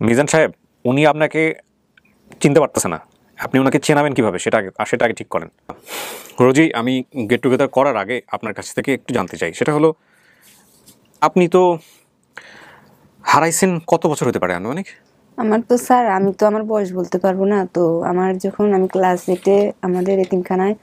মিজান সাহেব, উনি আপনাকে চিনতে পারতেছে না, আপনি ওনাকে চেনাবেন কিভাবে সেটা আগে ঠিক করেন। রোজি, আমি গেট টুগেদার করার আগে আপনার কাছ থেকে একটু জানতে চাই, সেটা হলো আপনি তো হারাইছেন কত বছর হতে পারে আনুমানিক? আমার তো স্যার, আমি তো আমার বয়স বলতে পারবো না। তো আমার যখন আমি ক্লাস 8-এ আমাদের এতিমখানায়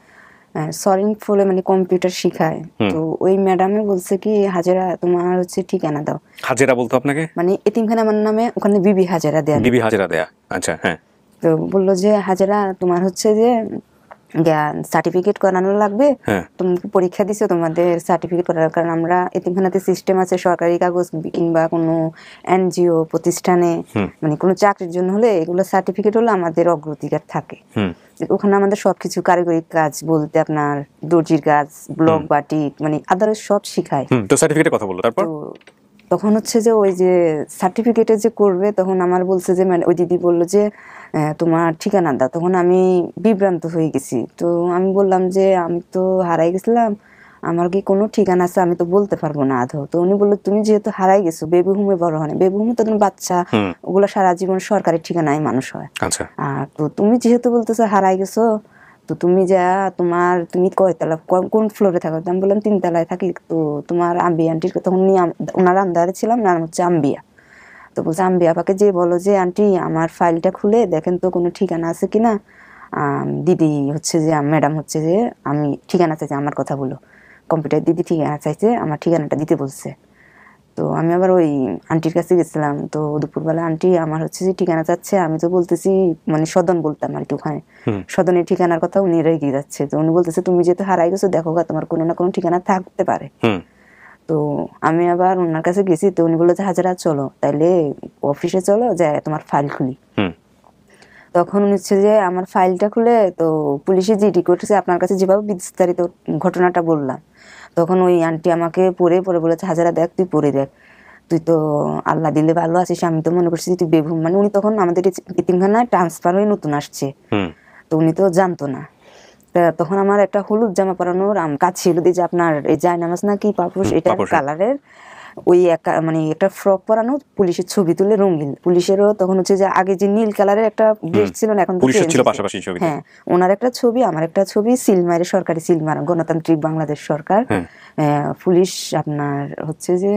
সলিং ফোলে মানে কম্পিউটার শিখায়, তো ওই ম্যাডামে বলছে কি, হাজেরা তোমার হচ্ছে ঠিকানা দাও। হাজেরা বলতো আপনাকে? মানে এতিমখানা আমার নামে ওখানে বিবি হাজেরা দেয়া। বিবি হাজেরা দেয়া, আচ্ছা হ্যাঁ। তো বললো যে হাজেরা তোমার হচ্ছে যে সার্টিফিকেট করানো লাগবে, তুমি পরীক্ষা দিছো, তোমাদের সার্টিফিকেট করার কারণ আমরা এতিমখানাতে সিস্টেম আছে সরকারি কাগজ কিংবা কোনো এনজিও প্রতিষ্ঠানে মানে কোনো চাকরির জন্য হলে এগুলো সার্টিফিকেট হলে আমাদের অগ্রাধিকার থাকে। ওখানে আমাদের সবকিছু কারিগরি কাজ বলতে আপনার দর্জির কাজ, ব্লক বাটিক মানে আদারের সব শিখায়। তো সার্টিফিকেটের কথা বললো, তারপর তখন হচ্ছে যে ওই যে সার্টিফিকেটে যে করবে, তখন আমার বলছে যে মানে ওই দিদি বললো যে তোমার ঠিকানা দাও। তখন আমি বিভ্রান্ত হয়ে গেছি। তো আমি বললাম যে আমি তো হারাই গেছিলাম, আমার কি কোনো ঠিকানা আছে, আমি তো বলতে পারবো না আদৌ। তো উনি বললো তুমি যেহেতু হারাই গেছো, বেবি হোমে বড় হয় না, বেবি হোমে তো তুমি বাচ্চা, ওগুলো সারা জীবন সরকারি ঠিকানায় মানুষ হয়। আর তো তুমি যেহেতু বলতেছো হারাই গেছো, তো তুমি যা তুমি কয়তলা কোন ফ্লোরে থাকো? আমি বললাম 3 তলায় থাকি। তো তোমার আম্বি আন্টির, তখন ওনার আন্দারে ছিলাম, নাম হচ্ছে আম্বিয়া। তো বলছে আম্বিয়া আপাকে যে বলো যে আন্টি আমার ফাইলটা খুলে দেখেন তো কোনো ঠিকানা আছে কিনা। দিদি হচ্ছে যে ম্যাডাম হচ্ছে যে আমি ঠিকানা চাইছে, আমার কথা বলো, কম্পিউটার দিদি ঠিকানা চাইছে, আমার ঠিকানাটা দিতে বলছে। তো আমি আবার ওই আন্টির কাছে গেছিলাম। তো দুপুরবেলা আন্টি আমার হচ্ছে যে ঠিকানা চাচ্ছে, আমি তো বলতেছি মানে সদন বলতাম আর কি, ওখানে সদনের ঠিকানার কথা উনি রেগে যাচ্ছে। তো উনি বলতেছে তুমি যেহেতু হারাই গেছো, দেখো গা তোমার কোনো না কোনো ঠিকানা থাকতে পারে। তো আমি আবার ওনার কাছে গেছি। তো উনি বললো যে হাজারা চলো তাইলে অফিসে চলো, যে তোমার ফাইল খুলি। তখন হচ্ছে যে আমার ফাইলটা খুলে তো পুলিশে জিডি করতেছে, আপনার কাছে যেভাবে বিস্তারিত ঘটনাটা বললাম, তখন ওই আন্টি আমাকে পড়ে পড়ে বলেছে হাজারা দেখ, তুই পড়ে দেখ, তুই তো আল্লাহ দিলে ভালো আছিস, আমি তো মনে করছি তুই বেবুম। মানে উনি তখন আমাদের এতিমখানায় ট্রান্সফার হয়ে নতুন আসছে, তো উনি তো জানতো না। তখন আমার একটা হলুদ জামা পরানোর কাজ ছিল, যে আপনার এই জায়নামাজ না কি পাপুস, এটা কালারের ওই মানে একটা ফ্রক পরানো, পুলিশের ছবি তুলে রঙিন। পুলিশেরও তখন হচ্ছে যে আগে যে নীল কালারের একটা ড্রেস ছিল না, এখন পুলিশের ছিল পাশাপাশি ছবি। হ্যাঁ, ওনার একটা ছবি, আমার একটা ছবি, সিলমারে সরকারি সিলমার গণতান্ত্রিক বাংলাদেশ সরকার পুলিশ আপনার হচ্ছে যে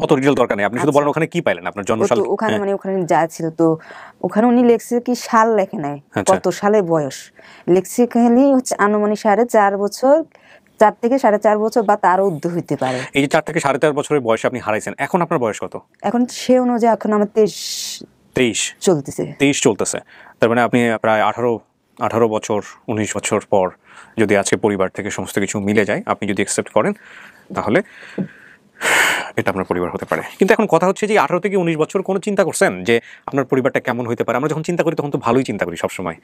অত ডিটেইল দরকার নেই, আপনি শুধু বলেন ওখানে কি পাইলেন, আপনার জন্মসাল। ওখানে মানে ওখানে যা ছিল, তো ওখানে উনি লেখছে কি সাল লেখে নাই, কত সালে বয়স লেখছে, খালি হচ্ছে আনুমানিক 4.5 বছর, 4 থেকে 4.5 বছর বা তার ঊর্ধ্ব হইতে পারে। এই যে 4 থেকে 4.5 বছরের বয়সে আপনি হারাইছেন, এখন আপনার বয়স কত? এখন সে অনুযায়ী এখন আমার 23 চলতেছে। 23 চলতেছে। তার মানে আপনি প্রায় 18 বছর 19 বছর পর যদি আজকে পরিবার থেকে সমস্ত কিছু মিলে যায়, আপনি যদি অ্যাকসেপ্ট করেন, তাহলে এটা আপনার পরিবার হতে পারে। কিন্তু এখন কথা হচ্ছে যে 18 থেকে 19 বছর কোনো চিন্তা করছেন যে আপনার পরিবারটা কেমন হইতে পারে? আমরা যখন চিন্তা করি তখন তো ভালোই চিন্তা করি সবসময়।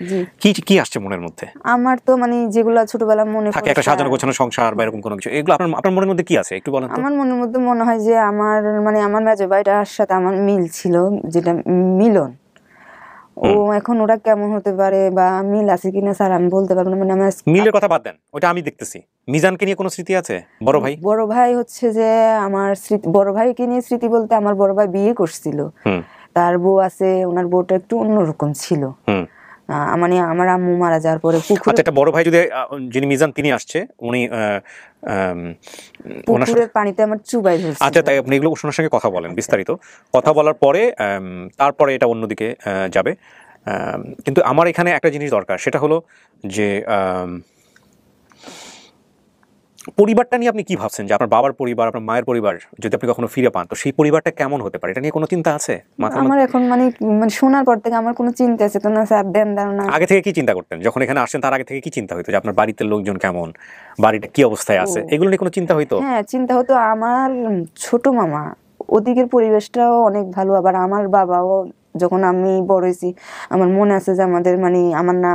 কি আসছে মনের মধ্যে? আমার তো মানে যেগুলো ছোটবেলা মনে থাকে, একটা সাজানো গোছানো সংসার বা এরকম কোনো কিছু, এগুলো আপনার মনের মধ্যে কি আছে একটু বলেন তো। আমার মনের মধ্যে মনে হয় যে আমার মানে আমার মেজো ভাইটার সাথে আমার মিল ছিল, যেটা মিলন। ও এখন ওরা কেমন হতে পারে বা মিল আছে কিনা স্যার আমি বলতে পারবো না। মানে আমার মিলের কথা বাদ দেন, ওটা আমি দেখতেছি। মিজানকে নিয়ে কোনো স্মৃতি আছে? বড় ভাই হচ্ছে যে আমার স্মৃতি, বড় ভাইকে নিয়ে স্মৃতি বলতে আমার বড় ভাই বিয়ে করছিল, তার বউ আছে, ওনার বউটা একটু অন্যরকম ছিল। মানে আমার আম্মু মারা যাওয়ার পরে আচ্ছা, একটা বড় ভাই যদি যিনি মিজান তিনি আসছে, উনি পুকুরের পানিতে আমার চুবাই ধরছে। আচ্ছা, তাই আপনি এগুলো ওনার সঙ্গে কথা বলেন, বিস্তারিত কথা বলার পরে তারপরে এটা অন্যদিকে যাবে। কিন্তু আমার এখানে একটা জিনিস দরকার, সেটা হলো যে পরিবারটা নিয়ে আপনি কি ভাবছেন, যে আপনার বাবার পরিবার, আপনার মায়ের পরিবার যদি আপনি কখনো ফিরে পান, তো সেই পরিবারটা কেমন হতে পারে, এটা নিয়ে কোনো চিন্তা আছে? আমার এখন মানে শোনার পর থেকে আমার কোনো চিন্তা আছে তো না স্যার, দেন ধারণা। আগে থেকে কি চিন্তা করতেন যখন এখানে আসেন, তার আগে থেকে কি চিন্তা হইতো যে আপনার বাড়িতে লোকজন কেমন, বাড়িটা কি অবস্থায় আছে, এগুলো নিয়ে কোনো চিন্তা হইতো? হ্যাঁ, চিন্তা হতো। আমার ছোট মামা, ওদিকের পরিবেশটাও অনেক ভালো। আবার আমার বাবাও, যখন আমি বড় হয়েছি, আমার মনে আছে যে আমাদের মানে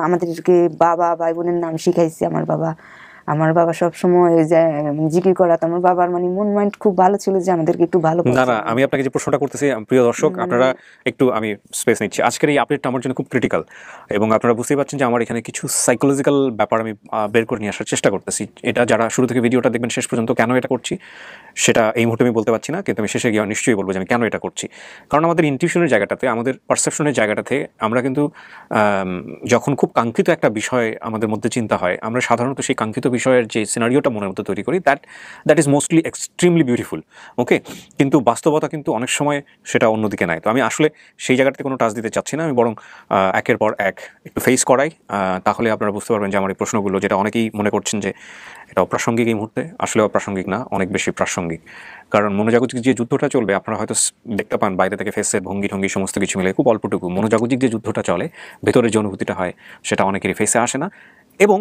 আমাদেরকে বাবা ভাই বোনের নাম শিখাইছে আমার বাবা। আমার বাবা সব সময় ওই যে জিকির করাতো, আমার বাবার মানে মন মাইন্ড খুব ভালো ছিল যে আমাদেরকে একটু ভালো না করছে। না, আমি আপনাকে যে প্রশ্নটা করতেছি প্রিয় দর্শক, আপনারা একটু, আমি স্পেস নিচ্ছি। আজকের এই আপডেটটা আমার জন্য খুব ক্রিটিক্যাল, এবং আপনারা বুঝতেই পারছেন যে আমার এখানে কিছু সাইকোলজিক্যাল ব্যাপার আমি বের করে নিয়ে আসার চেষ্টা করতেছি। এটা যারা শুরু থেকে ভিডিওটা দেখবেন শেষ পর্যন্ত, কেন এটা করছি সেটা এই মুহূর্তে আমি বলতে পারছি না, কিন্তু আমি শেষে গিয়ে নিশ্চয়ই বলবো যে আমি কেন এটা করছি। কারণ আমাদের ইনটিউশনের জায়গাটাতে, আমাদের পারসেপশনের জায়গাটাতে আমরা কিন্তু যখন খুব কাঙ্ক্ষিত একটা বিষয় আমাদের মধ্যে চিন্তা হয়, আমরা সাধারণত সেই কাঙ্ক্ষিত বিষয়ের যে সিনারিওটা মনের মধ্যে তৈরি করি, that is mostly extremely beautiful, okay. কিন্তু বাস্তবতা কিন্তু অনেক সময় সেটা অন্যদিকে নেয়। তো আমি আসলে সেই জায়গাটাতে কোনো টাচ দিতে চাচ্ছি না, আমি বরং একের পর এক একটু ফেস করাই। তাহলে আপনারা বুঝতে পারবেন যে আমার এই প্রশ্নগুলো, যেটা অনেকেই মনে করছেন যে এটা অপ্রাসঙ্গিক এই মুহূর্তে, আসলে অপ্রাসঙ্গিক না, অনেক বেশি প্রাসঙ্গিক। কারণ মনোজাগতিক যে যুদ্ধটা চলবে, আপনারা হয়তো দেখতে পান বাইরে থেকে ফেসের ভঙ্গি ঠঙ্গি সমস্ত কিছু মিলে খুব অল্পটুকু। মনোজাগতিক যে যুদ্ধটা চলে, ভেতরের যে অনুভূতিটা হয়, সেটা অনেকেরই ফেসে আসে না, এবং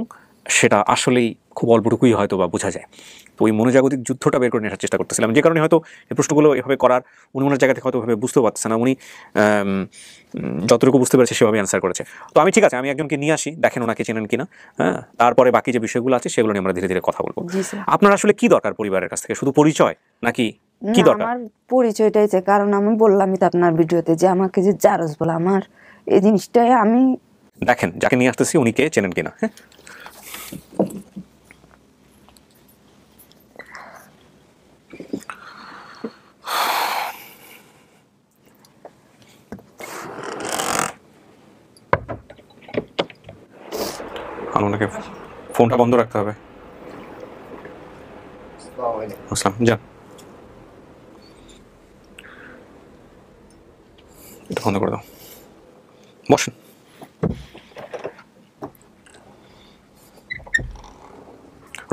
সেটা আসলেই খুব অল্পটুকুই হয়তো বা বোঝা যায়। তো ওই মনোজাগতিক যুদ্ধটা বের করে নেওয়ার চেষ্টা করতেছিলাম, যে কারণে হয়তো এই প্রশ্নগুলো এভাবে করার, উনি ওনার জায়গা থেকে হয়তো ভাবে বুঝতেও পারছে না, উনি যতটুকু বুঝতে পেরেছে সেভাবে অ্যান্সার করেছে। তো আমি ঠিক আছে, আমি একজনকে নিয়ে আসি, দেখেন ওনাকে চেনেন কিনা, হ্যাঁ, তারপরে বাকি যে বিষয়গুলো আছে সেগুলো নিয়ে আমরা ধীরে ধীরে কথা বলবো। জি স্যার। আপনার আসলে কি দরকার পরিবারের কাছ থেকে? শুধু পরিচয় নাকি কি না, দরকার? আমার পরিচয়টাই চাই, কারণ আমি বললামই তো আপনার ভিডিওতে যে আমাকে যে জারজ বলে, আমার এই জিনিসটাই আমি। দেখেন যাকে নিয়ে আসতেছি উনি কে, চেনেন কিনা, হ্যাঁ। আর ওনাকে ফোনটা বন্ধ রাখতে হবে। আসসালাম, যান, এটা বন্ধ করে দাও, বসেন।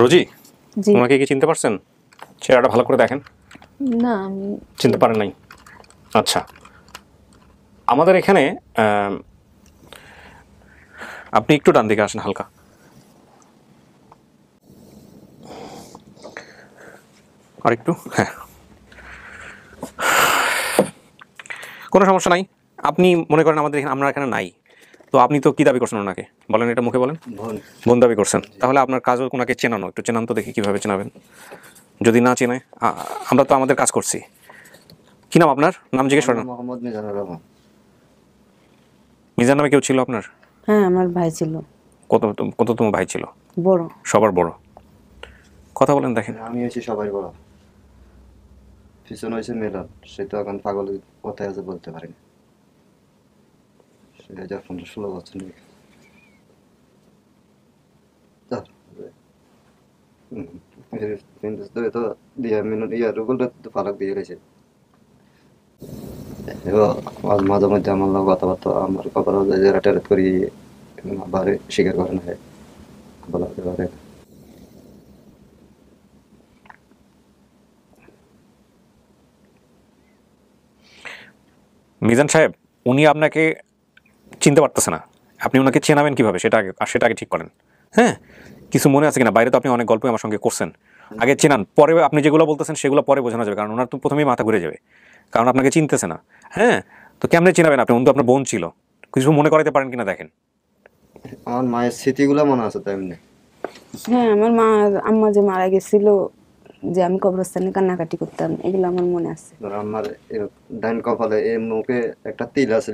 রোজি, জি। ওনাকে কি চিনতে পারছেন? চেহারাটা ভালো করে দেখেন। না, আমি চিনতে পারেন নাই? আচ্ছা, আমাদের এখানে আপনি একটু ডান দিকে আসেন হালকা। আর একটু, হ্যাঁ, কোনো সমস্যা নাই। আপনি মনে করেন আমাদের এখানে, আমরা এখানে নাই, তো আপনি তো কি দাবি করছেন ওনাকে? বলেন, এটা মুখে বলেন। বোন দাবি করছেন, তাহলে আপনার কাজও ওনাকে চেনানো, একটু চেনান তো দেখি কীভাবে চেনাবেন। যদি না চেনে, আমরা তো আমাদের কাজ করছি। কি নাম আপনার? নাম জিজ্ঞেস করেন। মোহাম্মদ মিজানুর রহমান। মিজান নামে কেউ ছিল আপনার? হ্যাঁ, আমার ভাই ছিল, কততম ভাই ছিল? বড়। সবার বড়। কথা বলেন দেখেন। আমি হয়েছি সবাই বড়, পিছনে হয়েছে মিলন, সে তো এখন পাগল কোথায় আছে বলতে পারি না। সে 15-16 বছর নিয়ে তো দিয়ে মিলন ইয়া রুগুলটা তো পালক দিয়ে গেছে। মাঝে মধ্যে আমার লোক কথাবার্তা, আমার কপাল যারা টেরেট করি বারে স্বীকার করে না, বলা হতে পারে। মিজান সাহেব, উনি আপনাকে চিনতে পারতেছে না, আপনি ওনাকে চেনাবেন কিভাবে সেটা আগে ঠিক করেন। হ্যাঁ, কিছু মনে আছে কিনা? বাইরে তো আপনি অনেক গল্পই আমার সঙ্গে করছেন, আগে চেনান, পরে আপনি যেগুলো বলতেছেন সেগুলো পরে বোঝানো যাবে, কারণ ওনার তো প্রথমেই মাথা ঘুরে যাবে, কারণ আপনাকে চিনতেছে না। হ্যাঁ, তো কেমনে চিনাবেন আপনি? উনি তো আপনার বোন ছিল, কিছু মনে করাইতে পারেন কিনা দেখেন। আমার মায়ের স্মৃতিগুলো মনে আছে তো এমনি। হ্যাঁ, আমার আম্মা যে মারা গেছিল, যে আমি কবরস্থানে কান্নাকাটি করতাম, এগুলো আমার মনে আছে। ধর আমার ডাইন কপালে এই মুখে একটা তিল আছে,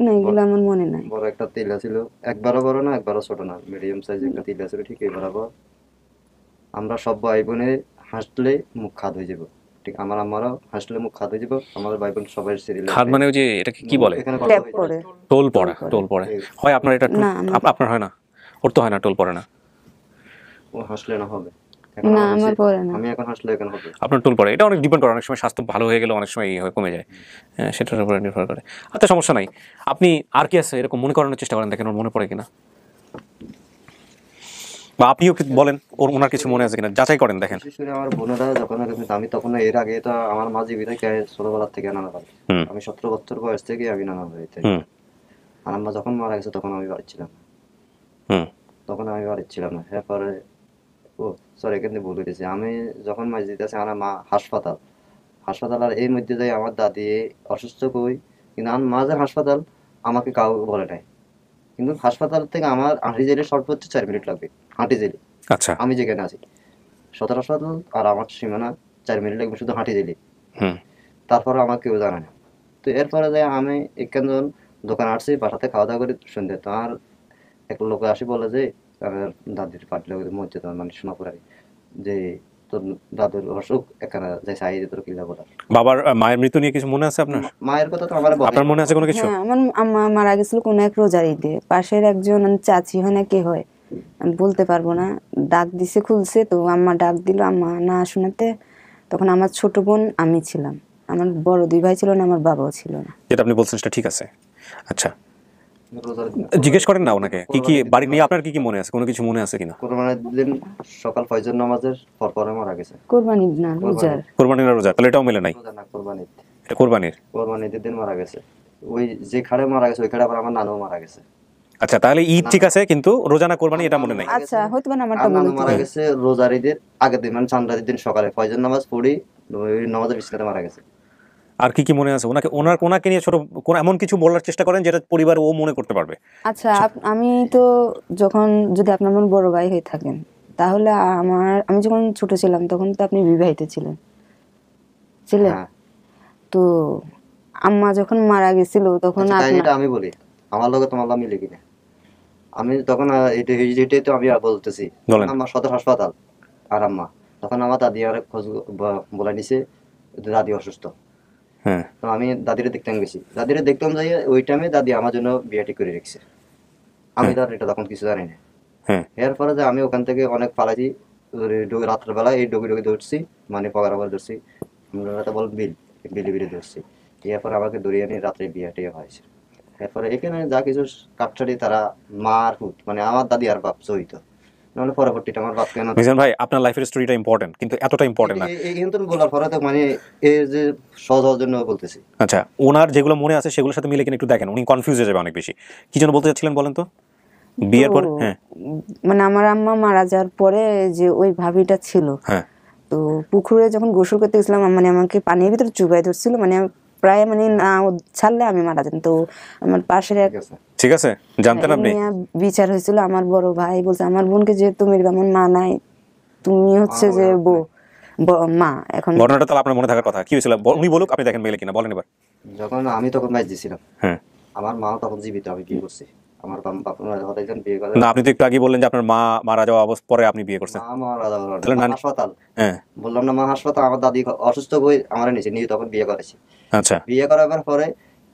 না, এগুলো আমার মনে নাই। বড় একটা তিল আছিল, একবারও বড় না একবারও ছোট না, মিডিয়াম সাইজ একটা তিল আছিল, ঠিক এই বরাবর। আমরা সব ভাই বোনে হাসলে মুখ খাদ হয়ে যাব, ঠিক আমার আমারও হাসলে মুখ খাদ হয়ে যাব, আমাদের ভাই বোন সবাই সিরিয়াল খাদ মানে ওই যে এটাকে কি বলে? এখানে ট্যাপ করে। টোল পড়া, টোল পড়ে হয় আপনার? এটা না, আপনার হয় না? ওর তো হয় না, টোল পড়ে না। ও হাসলে না হবে, এখন না, আমার আমার পরে না। আমি এখন হাসলে এখন হবে। আপনার টোল পড়ে, এটা অনেক ডিপেন্ড করে, অনেক সময় স্বাস্থ্য ভালো হয়ে গেলে অনেক সময় কমে যায়। হ্যাঁ, সেটার উপরে নির্ভর করে। আচ্ছা, সমস্যা নাই। আপনি আর কি আছে এরকম মনে করানোর চেষ্টা করেন, দেখেন ওর মনে পড়ে কিনা, বা আপনিও বলেন ওনার কিছু মনে আছে কিনা, যাচাই করেন দেখেন। বিশেষ করে আমার বোনেরা যখন আমি তখন এর আগে তো আমার মা জীবিত থেকে ছোটবেলার থেকে নানা বাড়ি, হুম আমি 17 বছর বয়স থেকে আমি নানা বাড়িতে। হুম আর আম্মা যখন মারা গেছে তখন আমি বাড়ি ছিলাম না, হুম তখন আমি বাড়ি ছিলাম না। এরপরে ও সরি, এখানে ভুল হয়েছে, আমি যখন মাঝে দিতেছি আমার মা হাসপাতাল আর এই মধ্যে যাই আমার দাদি অসুস্থ কই, কিন্তু আমার মা যে হাসপাতাল আমাকে কাউ বলে নাই, কিন্তু হাসপাতাল থেকে আমার হাঁটি জেলে সর্বোচ্চ 4 মিনিট লাগবে, হাঁটি জেলে আচ্ছা। আমি যেখানে আছি 17 শতল আর আমার সীমানা 4 মিনিট লাগবে শুধু হাঁটি দিলি, হুম। তারপরে আমার কেউ জানে না। তো এরপরে যে আমি এখান যখন দোকান আসছি বাসাতে খাওয়া দাওয়া করি সন্ধ্যে, তো আর এক লোক আসি বলে যে আমার দাদির পাটলে মসজিদ মানে সোনাপুরে যে তোর দাদুর অসুখ এখানে যাই সাই তোর কিলা বলার। বাবার মায়ের মৃত্যু নিয়ে কিছু মনে আছে আপনার? মায়ের কথা তো আমার আপনার মনে আছে কোনো কিছু? হ্যাঁ, আমার আম্মা মারা গেছিল কোনো এক রোজার ঈদে। পাশের একজন চাচি হয় না কে হয় আমি বলতে পারবো না, ডাক দিছে খুলছে, তো আম্মা ডাক দিল, আম্মা না শোনাতে তখন আমার ছোট বোন আমি ছিলাম, আমার বড় 2 ভাই ছিল না, আমার বাবাও ছিল না। যেটা আপনি বলছেন সেটা ঠিক আছে। আচ্ছা, রোজার জিজ্ঞেস করেন না ওনাকে কি কি বাড়ি নিয়ে আপনার কি কি মনে আছে, কোনো কিছু মনে আছে কিনা? কোরবানির দিন সকাল ফজর নামাজের পরে মারা গেছে। কোরবানি না, রোজার। কোরবানির না রোজা? তাহলে এটাও মেলে নাই, রোজা না কোরবানির, এটা কোরবানির। কোরবানির দিন মারা গেছে। ওই যে খাড়ে মারা গেছে ওই খাড়ে আবার আমার নানু মারা গেছে। আচ্ছা, তাহলে ঈদ ঠিক আছে কিন্তু রোজা না কোরবানি এটা মনে নাই। আচ্ছা, হয়তো বা আমারটা আর মনে নানু হতো। মারা গেছে রোজার ঈদের আগের দিন, মানে চান্দ্রার দিন সকালে ফজর নামাজ পড়ি ওই নামাজের বিছানাতে মারা গেছে। আর কি কি মনে আছে ওনাকে, ওনাকে নিয়ে ছোট কোন এমন কিছু বলার চেষ্টা করেন যেটা পরিবার ও মনে করতে পারবে? আচ্ছা, আমি তো যখন, যদি আপনার মন বড় ভাই হয়ে থাকেন তাহলে আমি যখন ছোট ছিলাম তখন তো আপনি বিবাহিত ছিলেন ছিলেন হ্যাঁ। তো আম্মা যখন মারা গেছিল তখন আচ্ছা, আপনার কাহিনীটা আমি বলি, আমার লগে তোমার মিলে কিনা। আমি তখন এটাই তো আমি বলতেছি, বলেন। আমার সদর হাসপাতাল আর আম্মা, তখন আমার দাদি আর খোঁজ বলে নিছে দাদি অসুস্থ। হ্যাঁ। তো আমি দাদিরে দেখতাম গেছি, দাদিরে দেখতাম যাই ওই টাইমে দাদি আমার জন্য বিয়ে ঠিক করে রেখেছে। আমি তো আর এটা তখন কিছু জানি না। হ্যাঁ। এরপরে যে আমি ওখান থেকে অনেক পালাইছি, রাত্রেবেলা এই ডগি ডগি ধরছি, মানে পগার আবার ধরছি, আমরা বল বিলি বিলি ধরছি। এরপরে আমাকে ধরিয়ে নিয়ে রাত্রে বিয়ে টিয়ে হয়েছে। এরপরে এখানে যা কিছু কাটছাড়ি তারা মার হুত, মানে আমার দাদি আর বাপ জড়িত, নাহলে পরবর্তীটা আমার বাপ কেন মিজান ভাই, আপনার লাইফের স্টোরিটা ইম্পর্টেন্ট কিন্তু এতটা ইম্পর্টেন্ট না। কিন্তু বলার পরে তো মানে এর যে সহজ হওয়ার জন্য বলতেছি। আচ্ছা, ওনার যেগুলো মনে আছে সেগুলোর সাথে মিলে কিনা একটু দেখেন, উনি কনফিউজ হয়ে যাবে অনেক বেশি। কি যেন বলতে চাচ্ছিলেন বলেন তো বিয়ের পর? তো, হ্যাঁ। মানে আমার আম্মা মারা যাওয়ার পরে যে ওই ভাবিটা ছিল, হ্যাঁ। তো পুকুরে যখন গোসল করতে গেছিলাম মানে আমাকে পানির ভিতরে চুবাই ধরছিল, মানে প্রায় মানে না ছাড়লে আমি মারা যেতাম। তো আমার পাশের এক ঠিক আছে। ঠিক আছে, জানতেন আপনি? নিয়ে বিচার হয়েছিল, আমার বড় ভাই বলছে আমার বোনকে যে তুমি এমন মা নাই, তুমি হচ্ছে যে মা। এখন ঘটনাটা তাহলে আপনার মনে থাকার কথা। কি হয়েছিল উনি বলুক, আপনি দেখেন মেলে কিনা, বলেন এবার। যখন আমি তখন ম্যাচ দিছিলাম, হ্যাঁ। আমার মা তখন জীবিত, আমি বিয়ে করছি। আমার বাপ একজন বিয়ে করে, না, আপনি তো একটু আগে বললেন যে আপনার মা মারা যাওয়া অবস্থা পরে আপনি বিয়ে করছেন। মা মারা যাওয়ার তাহলে মা নানি- হাসপাতাল, হ্যাঁ। বললাম না মা হাসপাতাল, আমার দাদি অসুস্থ হয়ে আমার নিচে নিয়ে তখন বিয়ে করেছি। আচ্ছা। বিয়ে করার পরে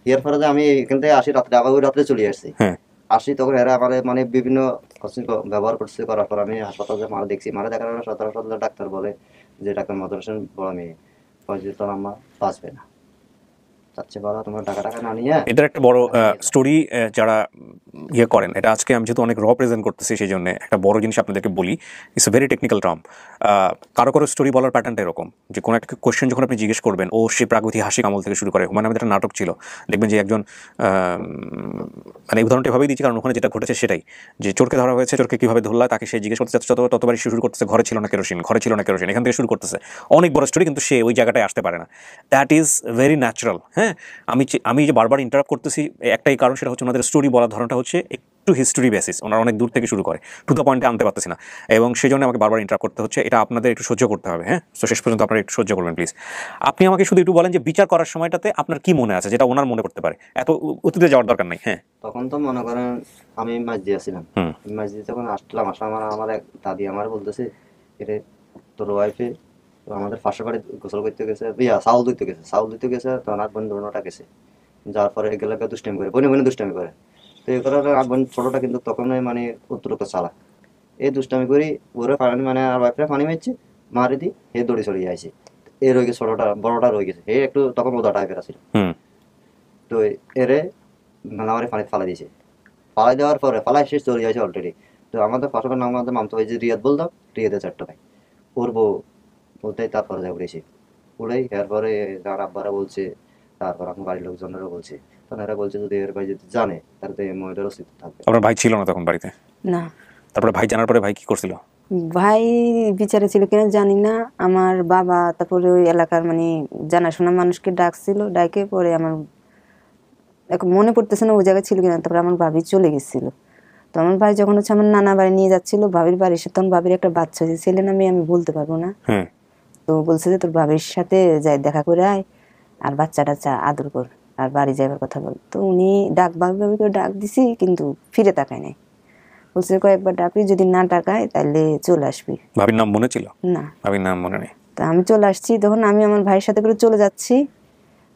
এর পরে যে আমি এখান থেকে আসি রাত্রে, আবার ওই রাত্রে চলে আসছি। হ্যাঁ। আসি তখন এরা আমার মানে বিভিন্ন ব্যবহার করছে, করার পর আমি হাসপাতালে মারা দেখছি, মারা দেখার পর সদর ডাক্তার বলে যে ডাক্তার মদর হোসেন বড় মেয়ে যে তোর আম্মা বাঁচবে না, চাচ্ছে বলা তোমার টাকা টাকা না নিয়ে। এটার একটা বড় স্টোরি যারা ইয়ে করেন, এটা আজকে আমি যেহেতু অনেক প্রেজেন্ট করতেছি সেই জন্য একটা বড় জিনিস আপনাদেরকে বলি। It's a very technical term. কারো কারো স্টোরি বলার প্যাটার্নটা এরকম যে কোনো একটা কোয়েশ্চেন যখন আপনি জিজ্ঞেস করবেন, ও সে প্রাগৈতিহাসিক আমল থেকে শুরু করে। মানে আমাদের একটা নাটক ছিল, দেখবেন যে একজন মানে উদাহরণটা এভাবেই দিচ্ছি কারণ ওখানে যেটা ঘটেছে সেটাই, যে চোরকে ধরা হয়েছে, চোরকে কীভাবে ধরলা তাকে সে জিজ্ঞেস করতে চাচ্ছে, ততবারই শুরু করতেছে ঘরে ছিল না কেরোসিন, ঘরে ছিল না কেরোসিন, এখান থেকে শুরু করতেছে অনেক বড় স্টোরি, কিন্তু সে ওই জায়গাটায় আসতে পারে না। That is very natural. হ্যাঁ, আমি যে বারবার ইন্টারাপ্ট করতেছি একটাই কারণ, সেটা হচ্ছে ওনাদের স্টোরি বলার ধরনটা হচ্ছে একটু হিস্টোরি বেসিস, ওনারা অনেক দূর থেকে শুরু করে, টু দ্য পয়েন্টে আনতে পারতেছি না, এবং সেই জন্য আমাকে বারবার ইন্টারাপ্ট করতে হচ্ছে। এটা আপনাদের একটু সহ্য করতে হবে। হ্যাঁ, তো শেষ পর্যন্ত আপনারা একটু সহ্য করবেন প্লিজ। আপনি আমাকে শুধু একটু বলেন যে বিচার করার সময়টাতে আপনার কি মনে আছে যেটা ওনার মনে করতে পারে, এত অতীতে যাওয়ার দরকার নাই। হ্যাঁ। তখন তো মনে করেন আমি মাছ দিয়েছিলাম, মাছ দিয়ে যখন আসলাম, আমার এক দাদি আমার বলতেছে এরে তোর ওয়াইফে আমাদের পাশে বাড়ি গোসল করতে গেছে, চাউল দিতে গেছে তখন আর বোন ধরনোটা গেছে, যার পরে এগুলো দুষ্টামি করে, বনে বনে দুষ্টামি করে। তো এই করার আর বোন ছোটটা কিন্তু তখনই মানে অতিরিক্ত চালাক, এই দুষ্টামি করি ওরে পানি মানে আর ওয়াইফে পানি মারছে, মারি দি হে দড়ি চলে যাইছে, এ রয়ে গেছে ছোটটা, বড়টা রয়ে গেছে, হে একটু তখন ওদা টাইপের আছে। তো এরে আমার পানি ফালাই দিয়েছে, ফালাই দেওয়ার পরে ফালাই শেষ চলে যাচ্ছে অলরেডি। তো আমাদের পাশাপাশি নাম আমাদের মামতো ভাই যে রিয়াদ বলতাম, রিয়াদের 4টা ভাই, ওর বউ ওটাই তারপরে যা উড়েছে, উড়েই এরপরে তার আব্বারা বলছে, তারপর আমার বাড়ির লোকজনেরও বলছে, তখন এরা বলছে যদি এর ভাই যদি জানে তাহলে তো এই মহিলার অস্তিত্ব থাকবে। আপনার ভাই ছিল না তখন বাড়িতে? না। তারপরে ভাই জানার পরে ভাই কি করছিল? ভাই বিচারে ছিল কিনা জানি না, আমার বাবা তারপরে ওই এলাকার মানে জানাশোনা মানুষকে ডাকছিল, ডাকে পরে আমার এখন মনে পড়তেছে না ওই জায়গায় ছিল কিনা, তারপরে আমার ভাবি চলে গেছিল। তো আমার ভাই যখন হচ্ছে আমার নানা বাড়ি নিয়ে যাচ্ছিল ভাবির বাড়ি, সে তখন ভাবির একটা বাচ্চা হয়েছে, ছেলে না মেয়ে আমি বলতে পারবো না। হ্যাঁ, তো বলছে যে তোর ভাবির সাথে যাই দেখা করে আয় আর বাচ্চাটা আদর কর আর বাড়ি যাবার কথা বল। তো উনি ভাবি ভাবি করে ডাক দিছি, কিন্তু ফিরে তাকায় নাই। বলছে কয়েকবার ডাকবি, যদি না ডাকায় তাহলে চলে আসবি। ভাবির নাম মনে ছিল? না। ভাবির নাম মনে নেই। তা আমি চলে আসছি, তখন আমি আমার ভাইয়ের সাথে করে চলে যাচ্ছি,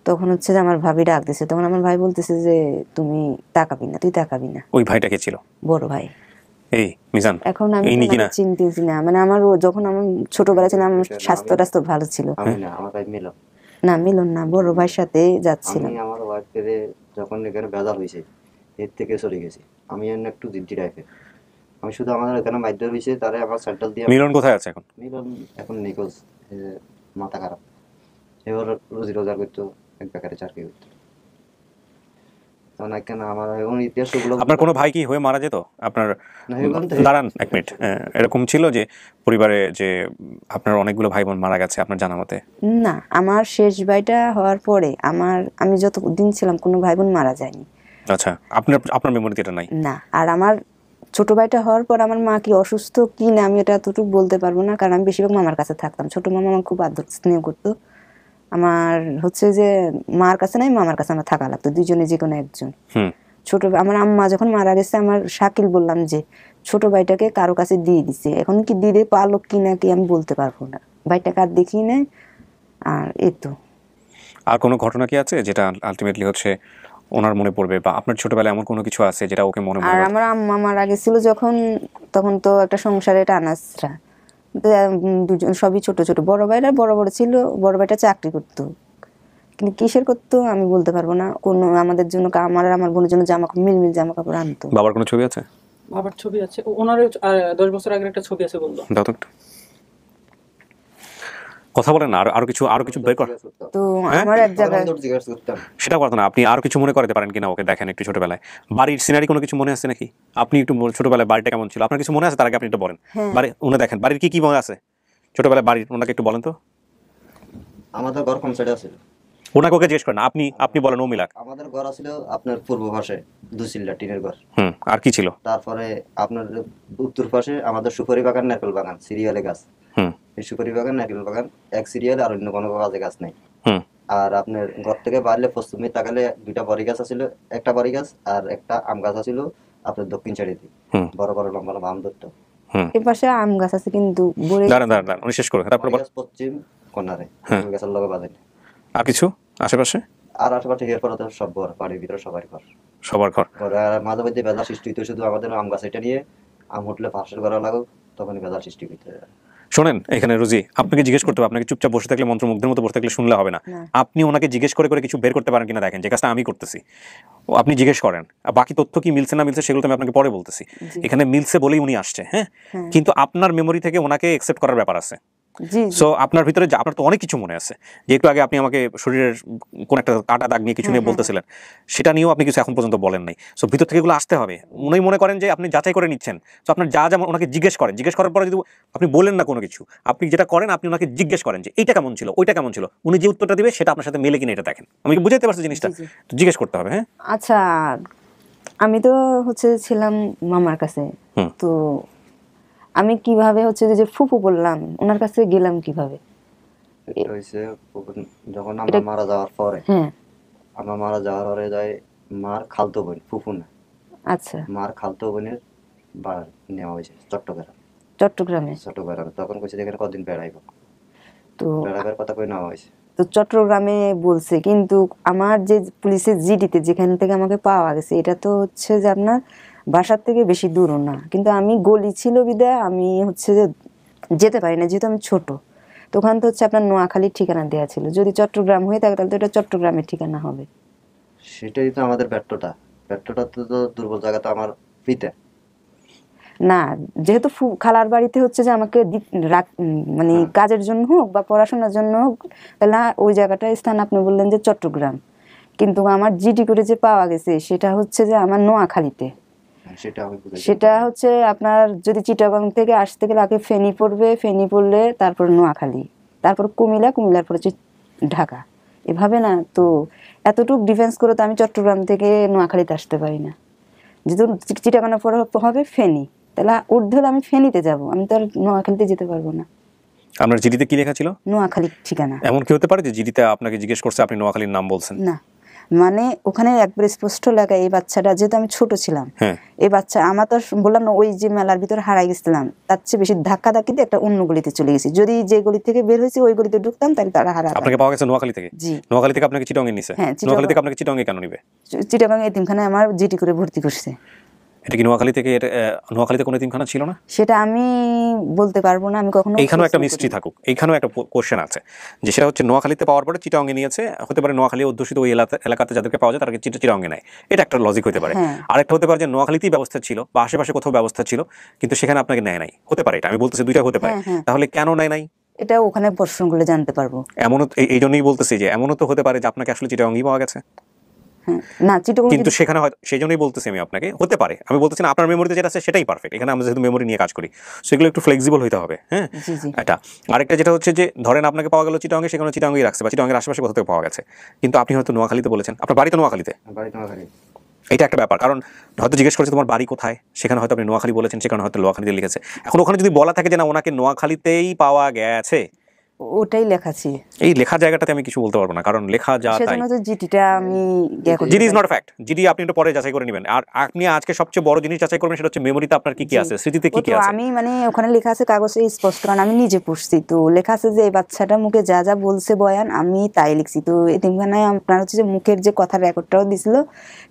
তখন হচ্ছে যে আমার ভাবি ডাক দিছে। তখন আমার ভাই বলতেছে যে তুমি তাকাবি না, তুই তাকাবি না। ওই ভাইটা কে ছিল? বড় ভাই। এই মিজান, এখন আমি এই নাকি না? চিনতেছি না, মানে আমার যখন আমার ছোটবেলা ছিল আমার স্বাস্থ্য টাস্থ্য ভালো ছিল। আমি না, আমার ভাই মিলন। না মিলন না, বড় ভাইয়ের সাথে যাচ্ছিলাম। আমি আমার ওয়াইফের যখন এখানে ভেজাল হয়েছে এর থেকে চলে গেছি। আমি এমনি একটু জিদ্দি টাইপের। আমি শুধু আমাদের এখানে মাইদ্য হয়েছে তারে আমার সেন্ট্রাল দিয়ে। মিলন কোথায় আছে এখন? মিলন এখন নিখোঁজ, মাথা খারাপ। এবার রোজি রোজগার করতো, এক বেকারে চাকরি করতো। তখন একখানে আমার এখন ইতিহাস ওগুলো। আপনার কোনো ভাই কি হয়ে মারা যেত আপনার? না, এরকম তো দাঁড়ান এক মিনিট, এরকম ছিল যে পরিবারে যে আপনার অনেকগুলো ভাই বোন মারা গেছে আপনার জানা মতে? না, আমার শেষ ভাইটা হওয়ার পরে আমি যত দিন ছিলাম কোনো ভাই বোন মারা যায়নি। আচ্ছা, আপনার মেমোরিতে এটা নাই? না। আর আমার ছোট ভাইটা হওয়ার পর আমার মা কি অসুস্থ কি না আমি এটা এতটুকু বলতে পারবো না, কারণ আমি বেশিরভাগ মামার কাছে থাকতাম। ছোট মামা আমার খুব আদর স্নেহ করতো। আমার হচ্ছে যে মার কাছে নাই, মামার কাছে আমার থাকা লাগতো, দুইজনে যে কোনো একজন। হুম। আমার আম্মা যখন মারা গেছে আমার শাকিল বললাম যে ছোট ভাইটাকে কারো কাছে দিয়ে দিছে, এখন কি দিতে পারলো কি না কি আমি বলতে পারবো না, ভাইটা কার দেখি না। আর এই তো। আর কোনো ঘটনা কি আছে যেটা আলটিমেটলি হচ্ছে ওনার মনে পড়বে, বা আপনার ছোটবেলায় এমন কোনো কিছু আছে যেটা ওকে মনে আর পড়বে? আমার আম্মা মারা গেছিল যখন, তখন তো একটা সংসারে টানাসরা, দুজন সবই ছোট ছোট। বড় ভাইরা বড় বড় ছিল, বড় ভাইটা চাকরি করতো, কিন্তু কিসের করতো আমি বলতে পারবো না। কোনো আমাদের জন্য আমার আর আমার বোনের জন্য মিলমিল জামা কাপড় আনতো। বাবার কোনো ছবি আছে? বাবার ছবি আছে, ওনার 10 বছর আগের একটা ছবি আছে বললো। দাও তো একটু। কথা বলেন না, আরো কিছু বের কর। তো আমার এক জায়গায় জিজ্ঞাসা করতাম। সেটা কথা না, আপনি আরো কিছু মনে করতে পারেন কিনা ওকে দেখেন একটু ছোটবেলায়। বাড়ির সিনারি কোনো কিছু মনে আছে নাকি? আপনি একটু ছোটবেলায় বাড়িটা কেমন ছিল আপনার কিছু মনে আছে? তার আগে আপনি এটা বলেন। বাড়ি উনি দেখেন, বাড়ির কি কি মনে আছে ছোটবেলায় বাড়ির, ওনাকে একটু বলেন তো। আমাদের ঘর কোন সাইডে ছিল? ওনাকে ওকে জিজ্ঞেস করেন, আপনি বলেন ও মিলাক। আমাদের ঘর ছিল আপনার পূর্ব পাশে দুচিল্লা টিনের ঘর। আর কি ছিল? তারপরে আপনার উত্তর পাশে আমাদের সুপারি বাগান, নারকেল বাগান, সিরিয়ালে গাছ। এই সুপারি বাগান, নারকেল বাগান এক সিরিয়ালে, আর অন্য কোনো কাজে গাছ নাই। আর আপনার ঘর থেকে বাইরে পশ্চিমে তাকালে দুইটা বড়ি গাছ আছিল, একটা বড়ি গাছ আর একটা আম গাছ আছিল আপনার দক্ষিণ সাইডে। বড় বড় লম্বা লম্বা আম ধরতো। এই পাশে আম গাছ আছে কিন্তু দাঁড়ান উনি শেষ করুন, তারপর পশ্চিম কর্নারে গাছের লগে বাজে। আর কিছু আশেপাশে? আর আশেপাশে এরপরে তো সব ঘর, বাড়ির ভিতরে সবার ঘর, সবার ঘর। আর মাঝে মধ্যে বেলা সৃষ্টি হইতো শুধু আমাদের আম গাছ এটা নিয়ে। আম উঠলে পাশের ঘরে লাগুক, তখন বেলা সৃষ্টি হইতে। শোনেন এখানে রোজি, আপনাকে জিজ্ঞেস করতে হবে, আপনাকে চুপচাপ বসে থাকলে মন্ত্রমুগ্ধের মতো বসে থাকলে শুনলে হবে না। আপনি ওনাকে জিজ্ঞেস করে করে কিছু বের করতে পারেন কিনা দেখেন, যে কাজটা আমি করতেছি। আপনি জিজ্ঞেস করেন, আর বাকি তথ্য কি মিলছে না মিলছে সেগুলো তো আমি আপনাকে পরে বলতেছি। এখানে মিলছে বলেই উনি আসছে, হ্যাঁ, কিন্তু আপনার মেমোরি থেকে ওনাকে একসেপ্ট করার ব্যাপার আছে। সো আপনার ভিতরে আপনার তো অনেক কিছু মনে আছে, যে একটু আগে আপনি আমাকে শরীরের কোন একটা কাটা দাগ নিয়ে কিছু নিয়ে বলতেছিলেন, সেটা নিয়েও আপনি কিছু এখন পর্যন্ত বলেন নাই। সো ভিতর থেকে এগুলো আসতে হবে। উনি মনে করেন যে আপনি যাচাই করে নিচ্ছেন, তো আপনার যা যেমন ওনাকে জিজ্ঞেস করার পরে যদি আপনি বলেন না কোনো কিছু, আপনি যেটা করেন আপনি ওনাকে জিজ্ঞেস করেন যে এইটা কেমন ছিল, ওইটা কেমন ছিল, উনি যে উত্তরটা দিবে সেটা আপনার সাথে মেলে কিনা এটা দেখেন। আমি কি বুঝাতে পারছি জিনিসটা? তো জিজ্ঞেস করতে হবে। হ্যাঁ, আচ্ছা, আমি তো ছিলাম মামার কাছে, তো আমি কিভাবে যে ফুফু বললাম ওনার কাছে গেলাম কিভাবে? এটা হইছে যখন আমরা মারা যাওয়ার পরে। আমার মারা যাওয়ার পরে যায় মার খালতো বোন, ফুফু না। আচ্ছা, মার খালতো বোনের বাড়ি নেওয়া হয়েছে চট্টগ্রামে। তখন কইছে এখানে কদিন বেড়াইব, তো বেড়াবার কথা কই নেওয়া হয়েছে। তো চট্টগ্রামে বলছে, কিন্তু আমার যে পুলিশের জিডিতে যেখান থেকে আমাকে পাওয়া গেছে এটা তো যে আপনার বাসার থেকে বেশি দূরও না, কিন্তু আমি গলি ছিল বিদায় আমি যে যেতে পারি না, যেহেতু আমি ছোট। তো ওখান তো আপনার নোয়াখালীর ঠিকানা দেওয়া ছিল, যদি চট্টগ্রাম হয়ে থাকে তাহলে তো এটা চট্টগ্রামের ঠিকানা হবে। সেটাই তো আমাদের ব্যর্থতা তো দুর্বল জায়গা তো আমার পিতা না, যেহেতু খালার বাড়িতে যে আমাকে মানে কাজের জন্য হোক বা পড়াশোনার জন্য হোক, তাহলে ওই জায়গাটার স্থান আপনি বললেন যে চট্টগ্রাম, কিন্তু আমার জিডি করে যে পাওয়া গেছে সেটা যে আমার নোয়াখালীতে। সেটা আপনার যদি চিটাগাং থেকে আসতে গেলে আগে ফেনী পড়বে, ফেনী পড়লে তারপর নোয়াখালী, তারপর কুমিল্লার পরে ঢাকা, এভাবে না। তো এতটুকু ডিফেন্স করে তো আমি চট্টগ্রাম থেকে নোয়াখালীতে আসতে পারি না। যেহেতু চিটাগানের পরে হবে ফেনী, তাহলে ঊর্ধ্ব হলে আমি ফেনীতে যাব, আমি তো আর নোয়াখালীতে যেতে পারবো না। আপনার জিডিতে কি লেখা ছিল? নোয়াখালী ঠিকানা। এমন কি হতে পারে যে জিডিতে আপনাকে জিজ্ঞেস করছে আপনি নোয়াখালীর নাম বলছেন? না, মানে ওখানে একবার স্পষ্ট লেখা, এই বাচ্চাটা, যেহেতু আমি ছোট ছিলাম, হ্যাঁ। এই বাচ্চা, আমার তো বললাম না ওই যে মেলার ভিতরে হারাই গেছিলাম, তার চেয়ে বেশি ধাক্কা ধাক্কিতে একটা অন্য গলিতে চলে গেছি। যদি যে গলি থেকে বের হয়েছি ওই গলিতে ঢুকতাম তাহলে তারা হারাতাম। আপনাকে পাওয়া গেছে নোয়াখালী থেকে? জি। নোয়াখালী থেকে আপনাকে চিটাগাং নিছে? হ্যাঁ, নোয়াখালী থেকে আপনাকে চিটাগাং কেন নিবে? চিটাগাং এতিমখানায় আমার জিটি করে ভর্তি করছে। এটা কি নোয়াখালী থেকে? নোয়াখালীতে কোনো এতিমখানা ছিল না? সেটা আমি বলতে পারবো না, আমি কখনো এইখানেও একটা মিস্ট্রি থাকুক, এইখানেও একটা কোশ্চেন আছে, যে সেটা হচ্ছে নোয়াখালীতে পাওয়ার পরে চিটাগাংয়ে নিয়েছে, হতে পারে নোয়াখালী অধ্যুষিত ওই এলাকাতে যাদেরকে পাওয়া যায় তাদেরকে চিটাগাংয়ে নেয়, এটা একটা লজিক হতে পারে। হ্যাঁ। আরেকটা হতে পারে যে নোয়াখালীতেই ব্যবস্থা ছিল বা আশেপাশে কোথাও ব্যবস্থা ছিল কিন্তু সেখানে আপনাকে নেয় নাই, হতে পারে। এটা আমি বলতেছি দুইটা হতে পারে। হ্যাঁ, হ্যাঁ। তাহলে কেন নেয় নাই? এটা ওখানে প্রশ্ন করলে জানতে পারবো। এমনও এই জন্যই বলতেছি যে এমনও তো হতে পারে যে আপনাকে আসলে চিটাগাংই পাওয়া গেছে, হ্যাঁ, না চিটাগাং কিন্তু সেখানে হয়তো, সেই জন্যই বলতেছি আমি আপনাকে, হতে পারে। আমি বলতেছি না আপনার মেমোরিতে যেটা আছে সেটাই পারফেক্ট, এখানে আমরা যেহেতু মেমোরি নিয়ে কাজ করি সেগুলো একটু ফ্লেক্সিবল হইতে হবে। হ্যাঁ, জি, জি। এটা আরেকটা যেটা হচ্ছে যে ধরেন আপনাকে পাওয়া গেল চিটাগাংয়ে, সেখানে চিটাগাংই রাখছে বা চিটাগাংয়ের আশেপাশে কোথাও থেকে পাওয়া গেছে, কিন্তু আপনি হয়তো নোয়াখালীতে বলেছেন, আপনার বাড়ি তো নোয়াখালীতে, বাড়ি নোয়াখালী। এটা একটা ব্যাপার। কারণ হয়তো জিজ্ঞেস করছে তোমার বাড়ি কোথায়, সেখানে হয়তো আপনি নোয়াখালী বলেছেন, সেখানে হয়তো নোয়াখালীতে লিখেছে। এখন ওখানে যদি বলা থাকে যে না ওনাকে নোয়াখালীতেই পাওয়া গেছে, ওটাই লেখা ছিল। এই লেখা জায়গাটাতে আমি কিছু বলতে পারবো না, কারণ লেখা যা তাই। সেজন্য তো জিটিটা আমি GD is not fact, GD আপনি একটু পরে যাচাই করে নেবেন। আর আপনি আজকে সবচেয়ে বড় জিনিস যাচাই করবেন সেটা হচ্ছে মেমোরিতে আপনার কি কি আছে, স্মৃতিতে কি কি আছে। আমি মানে ওখানে লেখা আছে কাগজে স্পষ্ট, কারণ আমি নিজে পড়ছি, তো লেখা আছে যে এই বাচ্চাটা মুখে যা যা বলছে বয়ান আমি তাই লিখছি। তো এতিমখানায় আপনার হচ্ছে যে মুখের যে কথার রেকর্ডটাও দিছিল,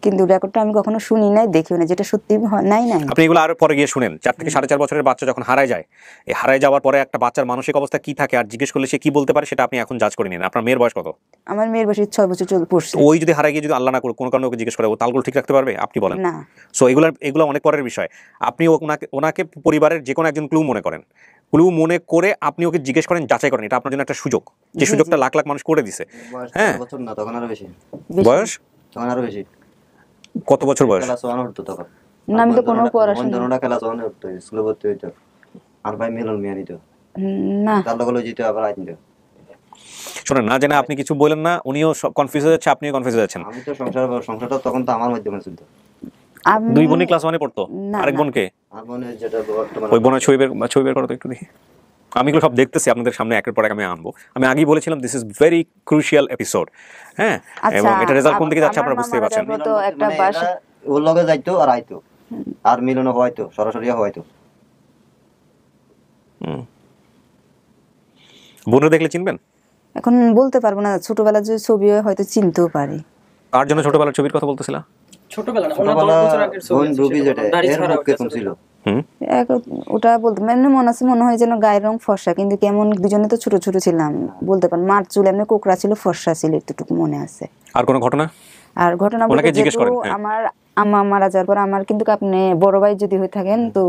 কিন্তু রেকর্ডটা আমি কখনো শুনি নাই, দেখিও না, যেটা সত্যি নাই নাই। আপনি এগুলো আরো পরে গিয়ে শুনেন। 4 থেকে 4.5 বছরের বাচ্চা যখন হারায় যায়, এই হারায় যাওয়ার পরে একটা বাচ্চার মানসিক অবস্থা কি থাকে আর জিজ্ঞেস করলে সে কি বলতে পারে সেটা আপনি এখন জাজ করে নিন। আপনার মেয়ের বয়স কত? আমার মেয়ের বয়স 6 বছর পড়ছে। ওই যদি হারায় গিয়ে যদি আল্লাহ না করে কোনো কারণে ওকে জিজ্ঞেস করে, ও তালগোল ঠিক রাখতে পারবে? আপনি বলেন। না। সো এগুলো অনেক পরের বিষয়। আপনি ওনাকে পরিবারের যে কোনো একজন ক্লু মনে করেন, ক্লু মনে করে আপনি ওকে জিজ্ঞেস করেন, যাচাই করেন, এটা আপনার জন্য একটা সুযোগ, যে সুযোগটা লাখ লাখ মানুষ করে দিছে। বয়স হ্যাঁ, 4 বছর না, তখন আরো বেশি। বয়স তখন আরো বেশি। কত বছর বয়স? ক্লাস 1 উঠতো তখন। না, আমি তো কোনো পড়াশোনা বন্ধনটা ক্লাস 1 উঠতো, স্কুলে ভর্তি হইতো। আর ভাই মিলন মিয়া নিত, না। তার লগে যেতে আবার আইন দিত। শোনেন, না জানে আপনি কিছু বলেন না, উনিও কনফিউজ হয়ে যাচ্ছে, আপনিও কনফিউজ হয়ে যাচ্ছেন। আমি তো সংসারটা তখন তো আমার মাধ্যমে চলতো। আমি 2 বোনই ক্লাস 1 পড়তো? না, আরেক না। বোনকে? আর মনে যেটা বর্তমানে ওই বোনের ছবি বের করো তো একটু দেখি। আমি এগুলো সব দেখতেছি আপনাদের সামনে, একের পর এক আমি আনবো। আমি আগেই বলেছিলাম this is very crucial episode. হ্যাঁ, এবং এটা রেজাল্ট কোন দিকে যাচ্ছে আপনারা বুঝতেই পারছেন। তো একটা বাসা ওর লগে যাইতো আর আইতো, আর মিলনও হয়তো সরাসরি হয়তো। বোনের দেখলে চিনবেন? এখন বলতে পারবো না, ছোটবেলার যে ছবি হয় হয়তো চিনতেও পারি। তার জন্য ছোটবেলার ছবির কথা বলতেছিলা? ছোটবেলা না, ওনার ছোটবেলা 10 বছর আগের ছবি বোন আছে, রুবি সেটা যেটা দাড়ি এর ছাড়া মুখ কেমন ছিল? ওটা বলতে মানে মনে হয় যেন গায়ের রং ফর্সা, কিন্তু কেমন দুজনে তো ছোট ছোট ছিলাম, বলতে পারেন। মার চুল এমনি কোকড়া ছিল, ফর্সা ছিল, এতটুকু মনে আছে। আর কোনো ঘটনা? আর ঘটনা বলতে ওনাকে জিজ্ঞেস করেন, হ্যাঁ। আমার আম্মা মারা যাওয়ার পর আমার কিন্তু আপনি বড় ভাই যদি হয়ে থাকেন, তো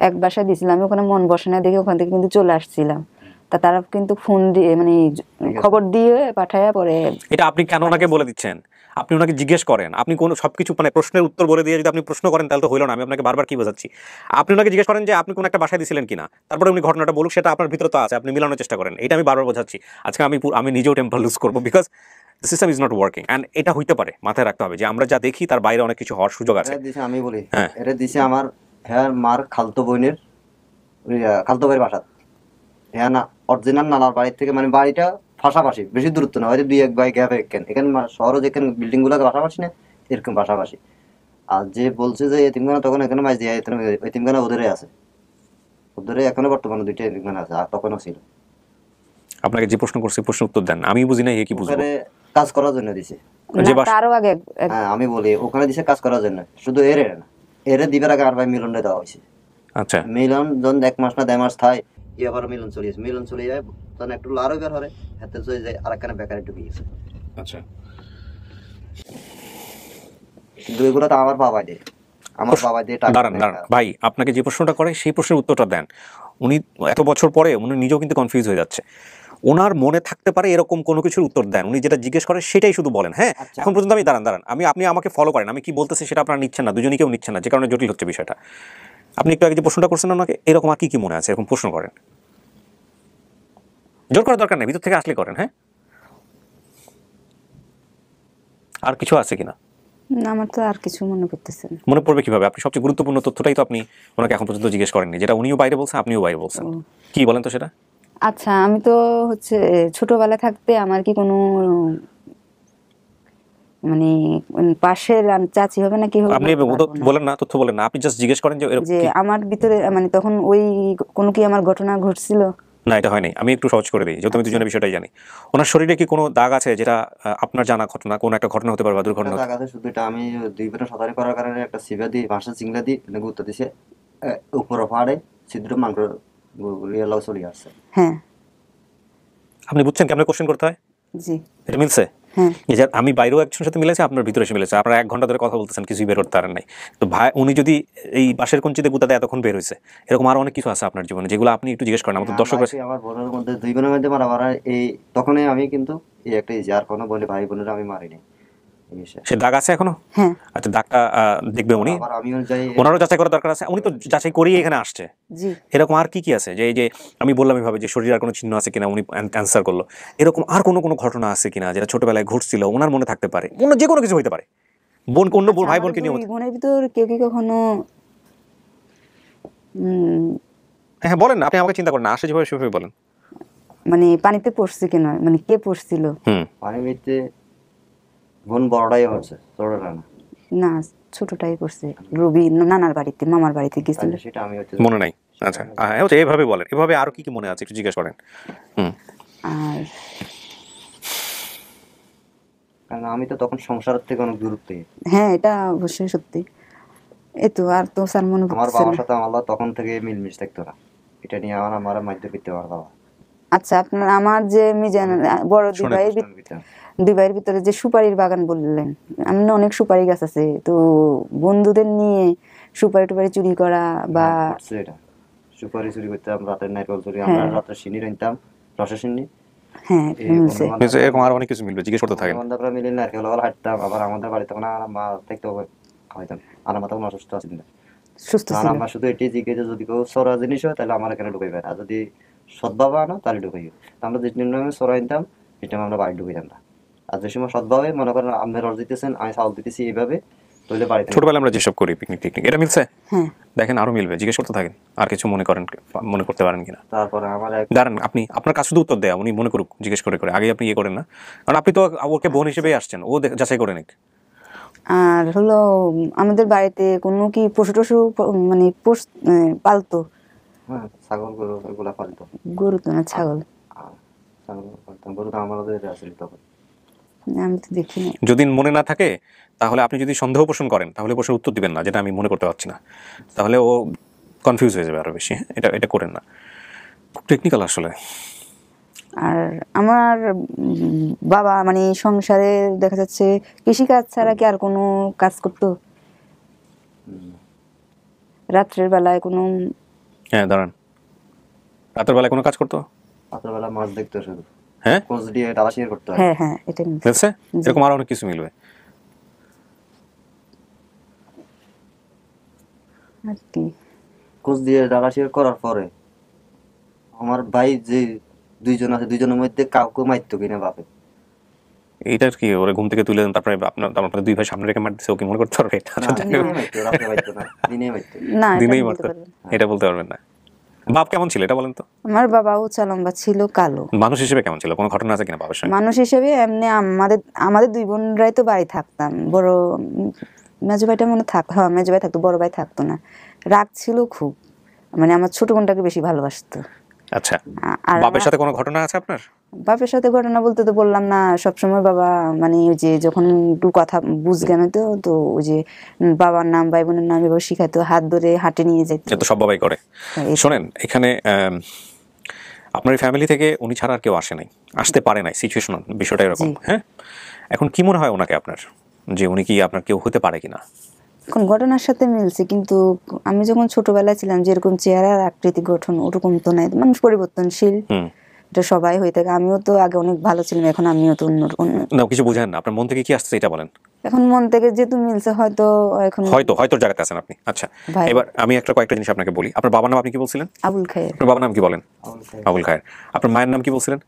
এক বাসায় দিয়েছিলাম, আমি ওখানে মন বসে না দেখে ওখান থেকে কিন্তু চলে আসছিলাম। তা তারা কিন্তু ফোন দিয়ে মানে খবর দিয়ে পাঠায়া পরে। এটা আপনি কেন ওনাকে বলে দিচ্ছেন? আপনি ওনাকে জিজ্ঞেস করেন। আপনি কোনো সবকিছু মানে প্রশ্নের উত্তর বলে দিয়ে যদি আপনি প্রশ্ন করেন তাহলে তো হইল না। আমি আপনাকে বারবার কি বোঝাচ্ছি, আপনি ওনাকে জিজ্ঞেস করেন যে আপনি কোন একটা বাসায় দিছিলেন কিনা, তারপরে উনি ঘটনাটা বলুক, সেটা আপনার ভিতরে তো আছে, আপনি মিলানোর চেষ্টা করেন। এটা আমি বারবার বোঝাচ্ছি। আজকে আমি নিজেও টেম্পার লুজ করবো, because the system is not working. And এটা হইতে পারে, মাথায় রাখতে হবে যে আমরা যা দেখি তার বাইরে অনেক কিছু হওয়ার সুযোগ আছে। আমি বলি, হ্যাঁ। এটা দিছে আমার হ্যাঁ মার খালতো বোনের খালতো ভাইয়ের বাসা। হ্যাঁ না, অরিজিনাল নানার বাড়ির থেকে, মানে বাড়িটা পাশাপাশি, বেশি দূরত্ব না, হয়তো 2-1 বাই গ্যাপ এখানে শহরে যেখানে বিল্ডিং গুলো পাশাপাশি না, এরকম পাশাপাশি। আর যে বলছে যে এতিমখানা, তখন এখানে মাঝ দিয়ে এতিমখানা ওদেরই আছে, ওদেরই এখনো বর্তমানে 2টা এতিমখানা আছে, আর তখনও ছিল। আপনাকে যে প্রশ্ন করছে প্রশ্ন উত্তর দেন, আমি বুঝি না, কি বুঝবো? ওখানে কাজ করার জন্য দিছে। যে না, তারও আগে হ্যাঁ আমি বলি, ওখানে দিছে কাজ করার জন্য, শুধু এর না, এর দিবার আগে আর ভাই মিলনটা দেওয়া হয়েছে। আচ্ছা, মিলন যখন 1 মাস না 2 মাস থাকে, আবার মিলন চলে যাচ্ছে, মিলন চলে যায় তখন একটু লারও বের হরে, হাতে চলে যায় আর একখানে বেকারে ঢুকে গেছে। আচ্ছা। কিন্তু এগুলো তো আমার বাবা দিয়ে, আমার বাবা দিয়ে টাকা। দাঁড়ান ভাই, আপনাকে যে প্রশ্নটা করে সেই প্রশ্নের উত্তরটা দেন। উনি এত বছর পরে উনি নিজেও কিন্তু কনফিউজ হয়ে যাচ্ছে। ওনার মনে থাকতে পারে এরকম কোনো কিছুর উত্তর দেন, উনি যেটা জিজ্ঞেস করেন সেটাই শুধু বলেন। হ্যাঁ, এখন পর্যন্ত আমি দাঁড়ান আপনি আমাকে ফলো করেন, আমি কি বলতেছি সেটা আপনারা নিচ্ছেন না, দুজনই কেউ নিচ্ছেন না, যে কারণে জটিল হচ্ছে বিষয়টা। আপনি একটু আগে যে প্রশ্নটা করছেন ওনাকে, এরকম আর কি মনে আছে, এরকম প্রশ্ন করেন। জোর করার দরকার নেই, ভিতর থেকে আসলে করেন। হ্যাঁ, আর কিছু আছে কিনা? না, আমার তো আর কিছু মনে করতেছে না। মনে পড়বে কিভাবে? আপনি সবচেয়ে গুরুত্বপূর্ণ তথ্যটাই তো আপনি ওনাকে এখন পর্যন্ত জিজ্ঞেস করেননি, যেটা উনিও বাইরে বলছেন, আপনিও বাইরে বলছেন। ও। কি বলেন তো সেটা? আচ্ছা, আমি তো হচ্ছে ছোটবেলা থাকতে আমার কি কোনো মানে পাশের চাচি হবে না কি হবে আপনি বলতে ও তো পারবো না। বলেন না, তথ্য বলেন না, আপনি জাস্ট জিজ্ঞেস করেন যে এরকম যে কি? আমার ভিতরে মানে তখন ওই কোনো কি আমার ঘটনা ঘটছিল? না, এটা হয়নি। আমি একটু সহজ করে দিই, যেহেতু আমি আচ্ছা। দুজনের বিষয়টাই জানি। ওনার শরীরে কি কোনো দাগ আছে, যেটা আপনার জানা ঘটনা, কোনো একটা ঘটনা হতে পারে বা দুর্ঘটনা হতে টাকা আছে শুধু, এটা আমি 2 বেলা সাঁতারি করার কারণে একটা সিভা দিয়ে বাঁশের চিংড়া দিয়ে এটা গুঁতো দিছে উপর পাহাড়ে ছিদ্র মাংস রিয়েলাও চলে আসছে। হ্যাঁ, আপনি বুঝছেন কেমন কোশ্চেন করতে হয়? জি, এটা মিলছে? হ্যাঁ। এই যে আমি বাইরেও একজনের সাথে মিলেছে, আপনার ভিতরে এসে মিলেছে। আপনারা 1 ঘন্টা ধরে কথা বলতেছেন, কিছুই বের করতে পারেন নাই। তো ভাই, উনি যদি এই বাঁশের কঞ্চিতে গুঁতাতে এতক্ষণ বের হয়েছে, এরকম আরো অনেক কিছু আছে আপনার জীবনে, যেগুলো আপনি একটু জিজ্ঞেস করেন। আমাদের দর্শক আছে। আমার বোনের মধ্যে 2 বোনের মধ্যে মারা মারা এই তখনই আমি কিন্তু এই একটা আর কোনো বলে ভাই বোনেরা আমি মারিনি এই বিষয়ে। সে দাগ আছে এখনো? হ্যাঁ, আচ্ছা, দাগটা দেখবে উনি। আবার আমিও যাই ওনারও যাচাই করার দরকার আছে। উনি তো যাচাই করিয়ে এখানে আসছে। জি। এরকম আর কি কি আছে, যে এই যে আমি বললাম এভাবে যে শরীরে আর কোনো চিহ্ন আছে কিনা, উনি অ্যান্সার করলো। এরকম আর কোনো কোনো ঘটনা আছে কিনা যেটা ছোটবেলায় ঘটছিল, ওনার মনে থাকতে পারে? অন্য যে কোনো কিছু হতে পারে। বোন, অন্য আচ্ছা, ভাই আমার বোনকে নিয়ে দুই বোনের ভিতর কেউ কি কখনো হ্যাঁ বলেন না, আপনি আমাকে চিন্তা করেন না, আসে যেভাবে সেভাবে বলেন। মানে পানিতে পড়ছে কিনা, মানে কে পড়ছিল? হুম। পানি মিটতে বোন বড়টাই হচ্ছে ছোটটা না। না, ছোটটাই পড়ছে। রবি নানার বাড়িতে, মামার বাড়িতে গেছিল। তাহলে সেটা আমি হচ্ছে মনে নাই? আচ্ছা, হচ্ছে এইভাবে বলেন। এভাবে আরো কি কি মনে আছে একটু জিজ্ঞেস করেন। হুম। আর কারণ আমি তো তখন সংসারের থেকে অনেক দূরত্বে। হ্যাঁ, এটা অবশ্যই সত্যি। এই তো, আর তো স্যার মনে আমার করতেছে বাবার না। সাথে আমার তখন থেকে মিলমিশ থাকতো না। এটা নিয়ে আমার মাধ্যমে করতে আমার বাবা আচ্ছা, আপনার আমার যে মিজান বড় দুই শোনেন, ভাইয়ের দুই ভাইয়ের ভিতরে যে সুপারির বাগান বললেন, আমি না অনেক সুপারি গাছ আছে তো, বন্ধুদের নিয়ে সুপারি টুপারি চুরি করা বা করছে এটা। সুপারি চুরি করতাম, রাতের নারকেল চুরি, আমরা হ্যাঁ, রাতের সিনি রাখতাম, রসের সিনি। হ্যাঁ, এই মিলছে। এরকম আরো অনেক কিছু মিলবে, জিজ্ঞেস করতে থাকেন। বন্ধুরা মিলে নারকেল বেলা হাঁটতাম, আবার আমাদের বাড়িতে তখন আমার মা থাকতে খাওয়াইতাম। আর আমার তখন অসুস্থ আছেন না। সুস্থ আর ছিল। আমার শুধু এটি জিজ্ঞেস যদি কেউ সরা জিনিস হয় তাহলে আমার এখানে ঢুকাইবে, আর যদি সদ্ভাবে আনো তাহলে ঢুকাইবে। আমরা যে নিম্ন সরা আনতাম এটা আমরা বাড়ি ঢুকাইতাম না। আর যে সময় সদ্ভাবে মনে করেন আপনি রস দিতেছেন, আমি চাউল দিতেছি, এইভাবে তাহলে বাড়িতে ছোটবেলায় আমরা যেসব করি, পিকনিক টিকনিক, এটা মিলছে? হ্যাঁ, দেখেন আরো মিলবে, জিজ্ঞেস করতে থাকেন। আর কিছু মনে করেন, মনে করতে পারেন কিনা? তারপরে আমার এক দাঁড়ান, আপনি আপনার কাছে শুধু উত্তর দেয়া, উনি মনে করুক জিজ্ঞেস করে করে। আগে আপনি ইয়ে করেন না, কারণ আপনি তো ওকে বোন হিসেবেই আসছেন, ও যাচাই করে নিক। আর হলো আমাদের বাড়িতে কোনো কি পশু টশু মানে পালতো? ছাগল গরু এগুলা পালতো। গরু তো না, ছাগল। ছাগল পালতাম, গরু তো আমাদের আসলে তখন। আমি তো দেখি না। যদি মনে না থাকে, তাহলে আপনি যদি সন্দেহ পোষণ করেন, তাহলে প্রশ্নের উত্তর দিবেন না যেটা আমি মনে করতে পারছি না, তাহলে ও কনফিউজ হয়ে যাবে আরো বেশি। হ্যাঁ, এটা এটা করেন না, খুব টেকনিক্যাল আসলে। আর আমার বাবা মানে সংসারে দেখা যাচ্ছে কৃষিকাজ ছাড়া কি আর কোনো কাজ করতো? রাত্রের বেলায় কোনো হ্যাঁ দাঁড়ান, রাতের বেলায় কোনো কাজ করতো? রাত্রেবেলা মাছ দেখতো শুধু, হ্যাঁ, কোচ দিয়ে ডালা শিয়ার করতে হয়। হ্যাঁ, হ্যাঁ, এটা মিলছে। মিলছে? এরকম আরো অনেক কিছু মিলবে। আর কি কোচ দিয়ে ডালা শিয়ার করার পরে আমার ভাই যে 2 জন আছে, 2 জনের মধ্যে কাউকে মারতো কিনা বাপে। এইটার কি, ওরে ঘুম থেকে তুলে দেন, তারপরে আপনার 2 ভাই সামনে রেখে মারতেছে, ও কি মনে করতে পারবে? না, দিনে মারতো, রাত্রে মারতো না, দিনে মারতো। না, এটা দিনেই আমি বলতে মারতো? পারবো না। এটা বলতে পারবেন না? বাপ কেমন ছিল এটা বলেন তো? আমার বাবা উঁচা লম্বা ছিল, কালো। মানুষ হিসেবে কেমন ছিল? কোনো ঘটনা আছে কিনা বাবার সঙ্গে? মানুষ হিসেবে এমনি আমাদের আমাদের দুই বোনরাই তো বাড়ি থাকতাম। বড় মেজো ভাইটা মনে হ্যাঁ, মেজো ভাই থাকতো, বড় ভাই থাকতো না। রাগ ছিল খুব, মানে আমার ছোট বোনটাকে বেশি ভালোবাসতো। আচ্ছা, আর বাপের সাথে কোনো ঘটনা আছে আপনার? বাপের সাথে ঘটনা বলতে তো বললাম না, সবসময় বাবা মানে ওই যে যখন একটু কথা বুঝজ্ঞান হতো তো ওই যে বাবার নাম ভাই বোনের নাম এবার শিখাতো, হাত ধরে হাঁটে নিয়ে যেত। এটা তো সব বাবাই করে। শোনেন, এখানে আপনার ফ্যামিলি থেকে উনি ছাড়া আর কেউ আসে নাই, আসতে পারে নাই, সিচুয়েশনাল বিষয়টা এরকম। হ্যাঁ, এখন কি মনে হয় ওনাকে আপনার, যে উনি কি আপনার কেউ হতে পারে কিনা? এখন ঘটনার সাথে মিলছে, কিন্তু আমি যখন ছোটবেলায় ছিলাম যেরকম চেহারার আকৃতি গঠন ওরকম তো নাই। মানুষ পরিবর্তনশীল, এটা সবাই হয়ে থাকে। আমিও তো আগে অনেক ভালো ছিলাম, এখন আমিও তো না, কিছু বুঝেন না, আপনার মন থেকে কি আসছে এটা বলেন। এখন মন থেকে যেহেতু মিলছে হয়তো এখন হয়তো জায়গাতে আছেন আপনি। আচ্ছা, ভাই। এবার আমি কয়েকটা জিনিস আপনাকে বলি। আপনার বাবার নাম আপনি কি বলছিলেন? আবুল খায়ের। আপনার বাবার নাম কি বলেন? আবুল খায়ের। আপনার মায়ের নাম কি বলছিলেন?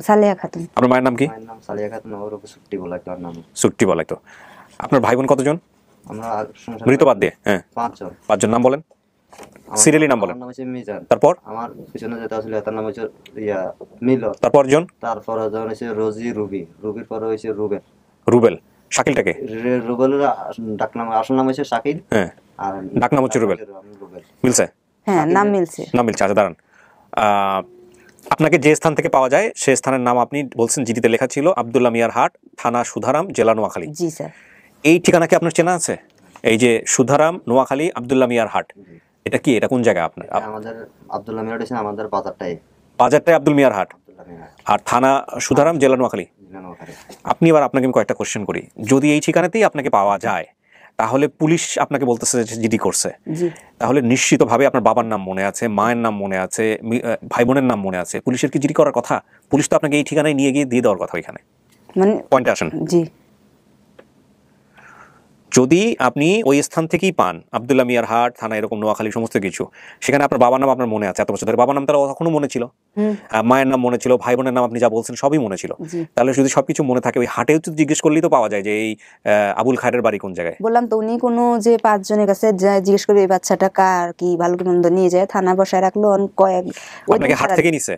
সালেহা খাতুন। আপনার মায়ের নাম কি? মায়ের নাম সালিয়া খাতুন, ওর ছুটি বলা একটা নাম। সুট্টি বলাই তো। আপনার ভাই বোন কতজন? আমরা সংসার মৃত বাদ দিয়ে? হ্যাঁ, 5 জন। 5 জন নাম বলেন, আমার- সিরিয়ালি নাম বলেন। আমার নাম হচ্ছে মিজান। তারপর আমার পিছনে যেটা আসলে তার নাম হচ্ছে মিলন। তারপর জন? তারপর যখন হচ্ছে রোজি, রুবির পরে হচ্ছে রুবেল। রুবেল। শাকিলটাকে? রুবেলের ডাক নাম, আসল নাম হচ্ছে শাকিল। হ্যাঁ, আর ডাক নাম হচ্ছে রুবেল। রুবেল। মিলছে? হ্যাঁ, নাম মিলছে। নাম মিলছে। আচ্ছা দাঁড়ান, আপনাকে যে স্থান থেকে পাওয়া যায় সেই স্থানের নাম আপনি বলছেন জিডিতে লেখা ছিল আব্দুল্লাহ মিয়ার হাট, থানা সুধারাম, জেলা নোয়াখালী। জি স্যার। এই ঠিকানা কি আপনার চেনা আছে? এই যে সুধারাম, নোয়াখালী, আব্দুল্লাহ মিয়ার হাট, এটা কি, এটা কোন জায়গা আপনার? আমাদের আব্দুল্লাহ মিয়ার হচ্ছে আমাদের বাজারটাই বাজারটাই আব্দুল মিয়ার হাট, আব্দুল্লাহ মিয়ার। আর থানা সুধারাম, জেলা নোয়াখালী। নোয়াখালী। আপনি এবার, আপনাকে আমি কয়েকটা কোশ্চেন করি, যদি এই ঠিকানাতেই আপনাকে পাওয়া যায় তাহলে পুলিশ আপনাকে বলতেছে যে জিডি করছে, জি। তাহলে নিশ্চিতভাবে আপনার বাবার নাম মনে আছে, মায়ের নাম মনে আছে, ভাই বোনের নাম মনে আছে, পুলিশের কি জিডি করার কথা? পুলিশ তো আপনাকে এই ঠিকানায় নিয়ে গিয়ে দিয়ে দেওয়ার কথা ওইখানে। মানে পয়েন্টে আসেন। জি। যদি আপনি ওই স্থান থেকেই পান, আব্দুল্লাহ মিয়ার হাট, থানা, এরকম নোয়াখালী সমস্ত কিছু, সেখানে আপনার বাবার নাম আপনার মনে আছে, এত বছর ধরে বাবার নাম তার তখনও মনে ছিল, মায়ের নাম মনে ছিল, ভাই বোনের নাম আপনি যা বলছেন সবই মনে ছিল, জি। তাহলে যদি সবকিছু মনে থাকে ওই হাটেও তো জিজ্ঞেস করলেই তো পাওয়া যায় যে এই আবুল খায়েরের বাড়ি কোন জায়গায়। বললাম তো, উনি কোনো যে 5 জনের কাছে জিজ্ঞেস করে এই বাচ্চাটা কার, কি ভালো কি মন্দ, নিয়ে যায় থানা বসায় রাখলো। আপনাকে হাট থেকে নিছে?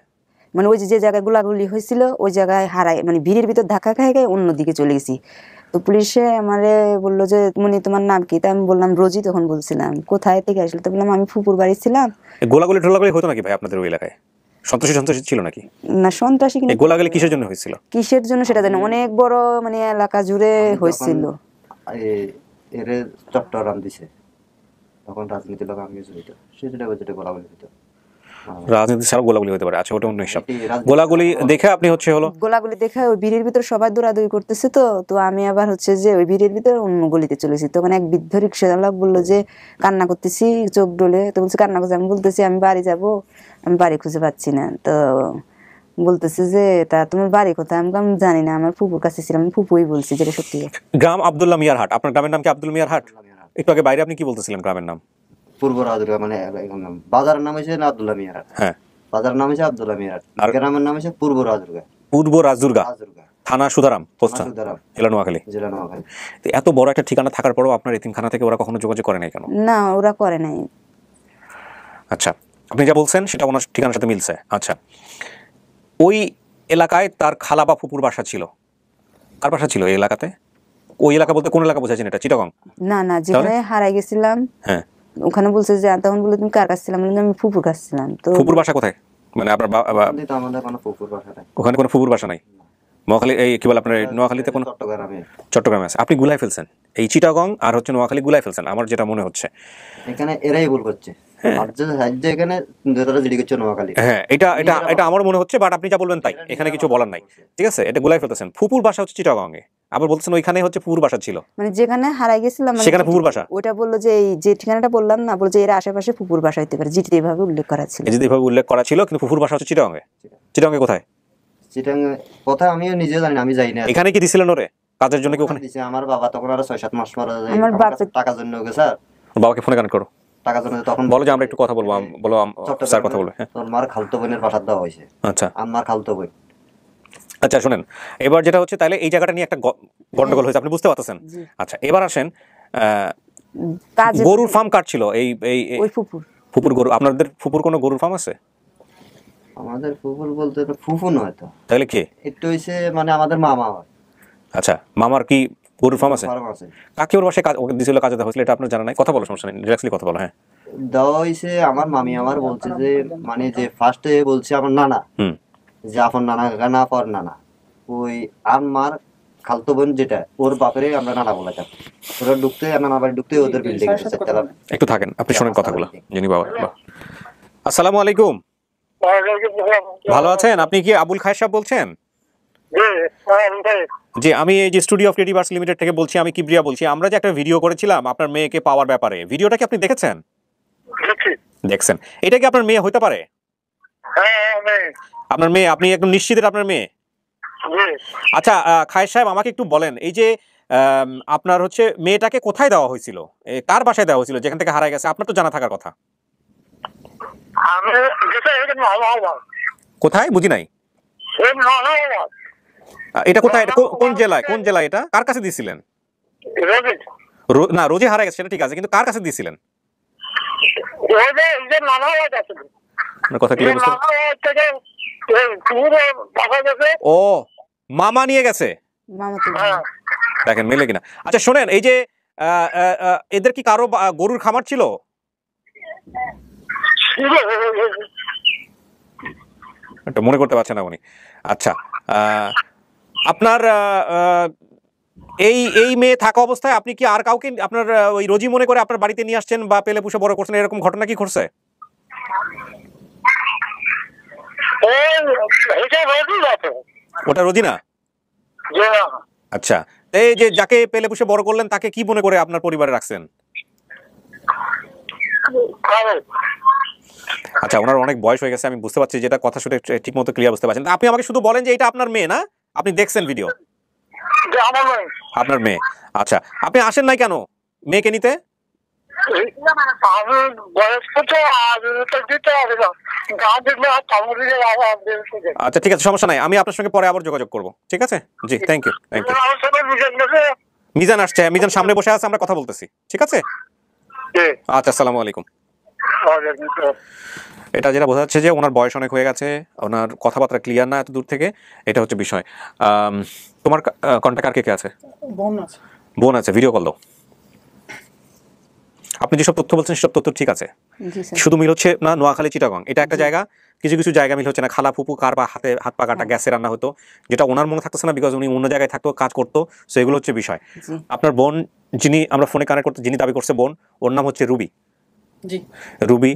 মানে ওই যে জায়গায় গোলাগুলি হয়েছিল ওই জায়গায় হারাই, মানে ভিড়ের ভিতর ধাক্কা খাই খাই অন্যদিকে চলে গেছি। তো পুলিশে আমারে বললো যে মনি তোমার নাম কি? তাই আমি বললাম রোজি। তখন বলছিলাম কোথায় থেকে আসলে, তো বললাম আমি ফুপুর বাড়ি ছিলাম। গোলাগুলি টোলাগুলি হতো নাকি ভাই আপনাদের ওই এলাকায়? সন্ত্রাসী সন্ত্রাসী ছিল নাকি? না, সন্ত্রাসী এই গোলাগুলি কিসের জন্য হয়েছিল? কিসের জন্য সেটা জানি, অনেক বড় মানে এলাকা জুড়ে হয়েছিল। এরে চট্টগ্রাম দিছে, তখন রাজনীতি লোক আমি জড়িত, সেটা যেটা গোলাগুলি হতো। রাজনীতি ছাড়া গোলাগুলি হতে পারে। আচ্ছা, ওটা অন্য হিসাব। রাজনীতি- গোলাগুলি দেখে আপনি হচ্ছে হলো গোলাগুলি দেখে ওই ভিড়ের ভিতর সবাই দৌড়াদৌড়ি করতেছে, তো তো আমি আবার হচ্ছে যে ওই ভিড়ের ভিতর অন্য গলিতে চলেছি। তখন এক বৃদ্ধ রিক্সা চালক বললো যে কান্না করতেছি, চোখ ডলে। তো বলছে কান্না করছে, আমি বলতেছি আমি বাড়ি যাব, আমি বাড়ি খুঁজে পাচ্ছি না। তো বলতেছে যে তা তোমার বাড়ি কোথায়? আমি বললাম, জানি না, আমার ফুপুর কাছে ছিলাম। আমি ফুপুই বলছি, যেটা সত্যি। গ্রাম আব্দুল্লাহ মিয়ার হাট। আপনার গ্রামের নাম কি আব্দুল মিয়ার হাট? একটু আগে বাইরে আপনি কি বলতেছিলেন গ্রামের নাম? পূর্ব রাজুর্গা, মানে বাজারের নাম হচ্ছে আব্দুল্লাহ মিয়ার হাট। হ্যাঁ, বাজারের নাম হচ্ছে আব্দুল্লাহ মিয়ার হাট, আর গ্রামের নাম হচ্ছে পূর্ব রাজুর্গা। পূর্ব রাজদুর্গা, রাজুর্গা, থানা সুধারাম, পোস্ট সুধারাম, জেলা নোয়াখালী। জেলা নোয়াখালী। তো এত বড় একটা ঠিকানা থাকার পরেও আপনার এতিমখানা থেকে ওরা কখনো যোগাযোগ করে নাই কেন? না, ওরা করে নাই। আচ্ছা, আপনি যা বলছেন সেটা ওনার ঠিকানার সাথে মিলছে। আচ্ছা, ওই এলাকায় তার খালা বা ফুপুর বাসা ছিল? কার বাসা ছিল এই এলাকাতে? ওই এলাকা বলতে কোন এলাকা বোঝাচ্ছেন? এটা চিটাগং? না না, যেখানে হারাই গেছিলাম হ্যাঁ, ওখানে বলছে যে, তখন বললো তুমি কার কাছে ছিলাম? বললাম আমি ফুপুর কাছে ছিলাম। তো ফুপুর বাসা কোথায়? মানে আপনার কিন্তু আমাদের কোনো পুকুর বাসা নাই, ওখানে কোনো ফুপুর বাসা নাই? নোয়াখালী, এই কি বলে আপনার নোয়াখালীতে কোনো? চট্টগ্রামে। চট্টগ্রামে আছে। আপনি গুলাই ফেলছেন এই চিটাগং আর হচ্ছে নোয়াখালী গুলাই ফেলছেন আমার যেটা মনে হচ্ছে। এখানে এরাই ভুল করছে, রাজ্য এখানে যারা জিডি করছে নোয়াখালী। হ্যাঁ, এটা এটা এটা আমার মনে হচ্ছে, বাট আপনি যা বলবেন তাই, এখানে কিছু বলার নাই। ঠিক আছে, এটা গুলাই ফেলতেছেন। ফুপুর বাসা হচ্ছে চিটাগং এ, আবার বলতেছেন ওইখানে হচ্ছে ফুপুর বাসা ছিল। মানে যেখানে হারাই গেছিলাম মানে সেখানে ফুপুর বাসা? ওটা বললো যে এই যে ঠিকানাটা বললাম না, বলছে এর আশেপাশে ফুপুর বাসা হইতে পারে, জিটিতে এভাবে উল্লেখ করা ছিল। এই যে এভাবে উল্লেখ করা ছিল, কিন্তু ফুপুর বাসা হচ্ছে চিটাগং এ। চিটাগং এ কোথায়? চিটাং কথা আমিও নিজে জানি না, আমি যাই না। এখানে কি দিছিলেন ওরে কাজের জন্য? কি ওখানে দিছে? আমার বাবা তখন আরো 6-7 মাস পরে যায় আমার আমার কাছে টাকার জন্য গেছে। বাবাকে ফোনে কানেক্ট করো, টাকার জন্য তখন বলো যে আমরা একটু কথা বলবো। বলো স্যার কথা বলবে। হ্যাঁ, তোর মার খালতো বোনের বাসা দেওয়া হয়েছে। আচ্ছা আমার খালতো বোন। আচ্ছা, শুনেন, এবার যেটা হচ্ছে তাহলে এই জায়গাটা নিয়ে একটা গন্ডগোল হয়েছে, আপনি বুঝতে পারতেছেন। আচ্ছা, এবার আসেন, কাজে গরুর ফার্ম কার ছিল? এই এই ওই ফুপুর। ফুপুর গরু? আপনাদের ফুপুর কোনো গরুর ফার্ম আছে? আমাদের ফুফুর বলতে তো ফুফু নয় তো, তাহলে কে? একটু হইছে মানে আমাদের মামা হয়। আচ্ছা, মামার কি গরুর ফার্ম আছে? ফার্ম আছে। কাকে ওর বাসায় ওকে দিছিল কাজে দেওয়া হয়েছিল, এটা আপনার জানা নাই? কথা বলো, সমস্যা নেই, রিল্যাক্সলি কথা বলো। হ্যাঁ, দেওয়া হয়েছে আমার মামি আমার বলছে যে, মানে যে ফার্স্টে বলছে আমার নানা, হুম, যে আপন নানা গানা পর নানা, ওই আমার খালতো বোন যেটা, ওর বাপরে আমরা নানা বলেছিলাম। ওরা ঢুকতে, নানা বাড়ি ঢুকতে ওদের বিল্ডিং একটু থাকেন, আপনি শোনেন কথাগুলো। যিনি বাবা, আসসালামু আলাইকুম, ভালো আছেন? আপনি কি আবুল খায়ের সাহেব বলছেন? জি, আমি এই যে studio of creative arts limited থেকে বলছি, আমি কিবরিয়া বলছি। আমরা যে একটা ভিডিও করেছিলাম আপনার মেয়েকে পাওয়ার ব্যাপারে, ভিডিওটা কি আপনি দেখেছেন? দেখছেন? এটা কি আপনার মেয়ে হইতে পারে? আপনার মেয়ে? আপনি একদম নিশ্চিত এটা আপনার মেয়ে? আচ্ছা, খায়ের সাহেব আমাকে একটু বলেন, এই যে আপনার হচ্ছে মেয়েটাকে কোথায় দেওয়া হয়েছিল, কার বাসায় দেওয়া হয়েছিল যেখান থেকে হারায় গেছে? আপনার তো জানা থাকার কথা। কোথায়? বুঝি নাই। এটা কোথায়? এটা কোন জেলায়? কোন জেলায়? এটা কার কাছে দিয়েছিলেন? রবি না, রোজে হারা গেছে সেটা ঠিক আছে, কিন্তু কার কাছে দিয়েছিলেন? রবি যে মামা বাড়ি আছে, আপনার কথা ক্লিয়ার বুঝতে মামা বাড়ি থেকে পুরো বাসা গেছে। ও, মামা নিয়ে গেছে। মামা তো হ্যাঁ দেখেন মেলে কিনা। আচ্ছা শোনেন, এই যে এদের কি কারো গরুর খামার ছিল? একটা মনে করতে পারছেন না উনি। আচ্ছা, আপনার এই এই মেয়ে থাকা অবস্থায় আপনি কি আর কাউকে আপনার ওই রোজি মনে করে আপনার বাড়িতে নিয়ে আসছেন বা পেলে পুষে বড় করছেন, এরকম ঘটনা কি ঘটছে? ওটা রোজি না? আচ্ছা, এই যে যাকে পেলে পুষে বড় করলেন তাকে কি মনে করে আপনার পরিবারে রাখছেন? আচ্ছা, ওনার অনেক বয়স হয়ে গেছে, আমি বুঝতে পারছি, যেটা কথা শুনে ঠিক মতো ক্লিয়ার বুঝতে পারছেন। আপনি আমাকে শুধু বলেন যে এটা আপনার মেয়ে না, আপনি দেখছেন ভিডিও? আপনার মেয়ে। আচ্ছা, আপনি আসেন নাই কেন মেয়েকে নিতে? আচ্ছা ঠিক আছে, সমস্যা নাই, আমি আপনার সঙ্গে পরে আবার যোগাযোগ করবো। ঠিক আছে, জি, thank you, thank you. Mizan আসছে, মিজান সামনে বসে আছে, আমরা কথা বলতেছি। ঠিক আছে, আচ্ছা, আসসালামু আলাইকুম। এটা যেটা বোঝা যাচ্ছে যে ওনার বয়স অনেক হয়ে গেছে, ওনার কথাবার্তা ক্লিয়ার না এত দূর থেকে, এটা হচ্ছে বিষয়। তোমার কন্ট্যাক্ট আর কে কে আছে? বোন আছে। বোন আছে, ভিডিও কল দাও। আপনি যেসব তথ্য বলছেন সেসব তথ্য ঠিক আছে, জি স্যার। শুধু মিল হচ্ছে না নোয়াখালী চিটাগং, এটা একটা জায়গা, কিছু কিছু জায়গা মিল হচ্ছে না। খালা ফুপু কার বা হাত পা কাটা গ্যাসে রান্না হতো, যেটা ওনার মনে থাকতেছে না, বিকজ উনি অন্য জায়গায় থাকতো, কাজ করতো। সো এগুলো হচ্ছে বিষয়। জি। আপনার বোন, যিনি আমরা ফোনে কানেক্ট করতে, যিনি দাবি করছে বোন, ওর নাম হচ্ছে রুবি। জি। রুবি,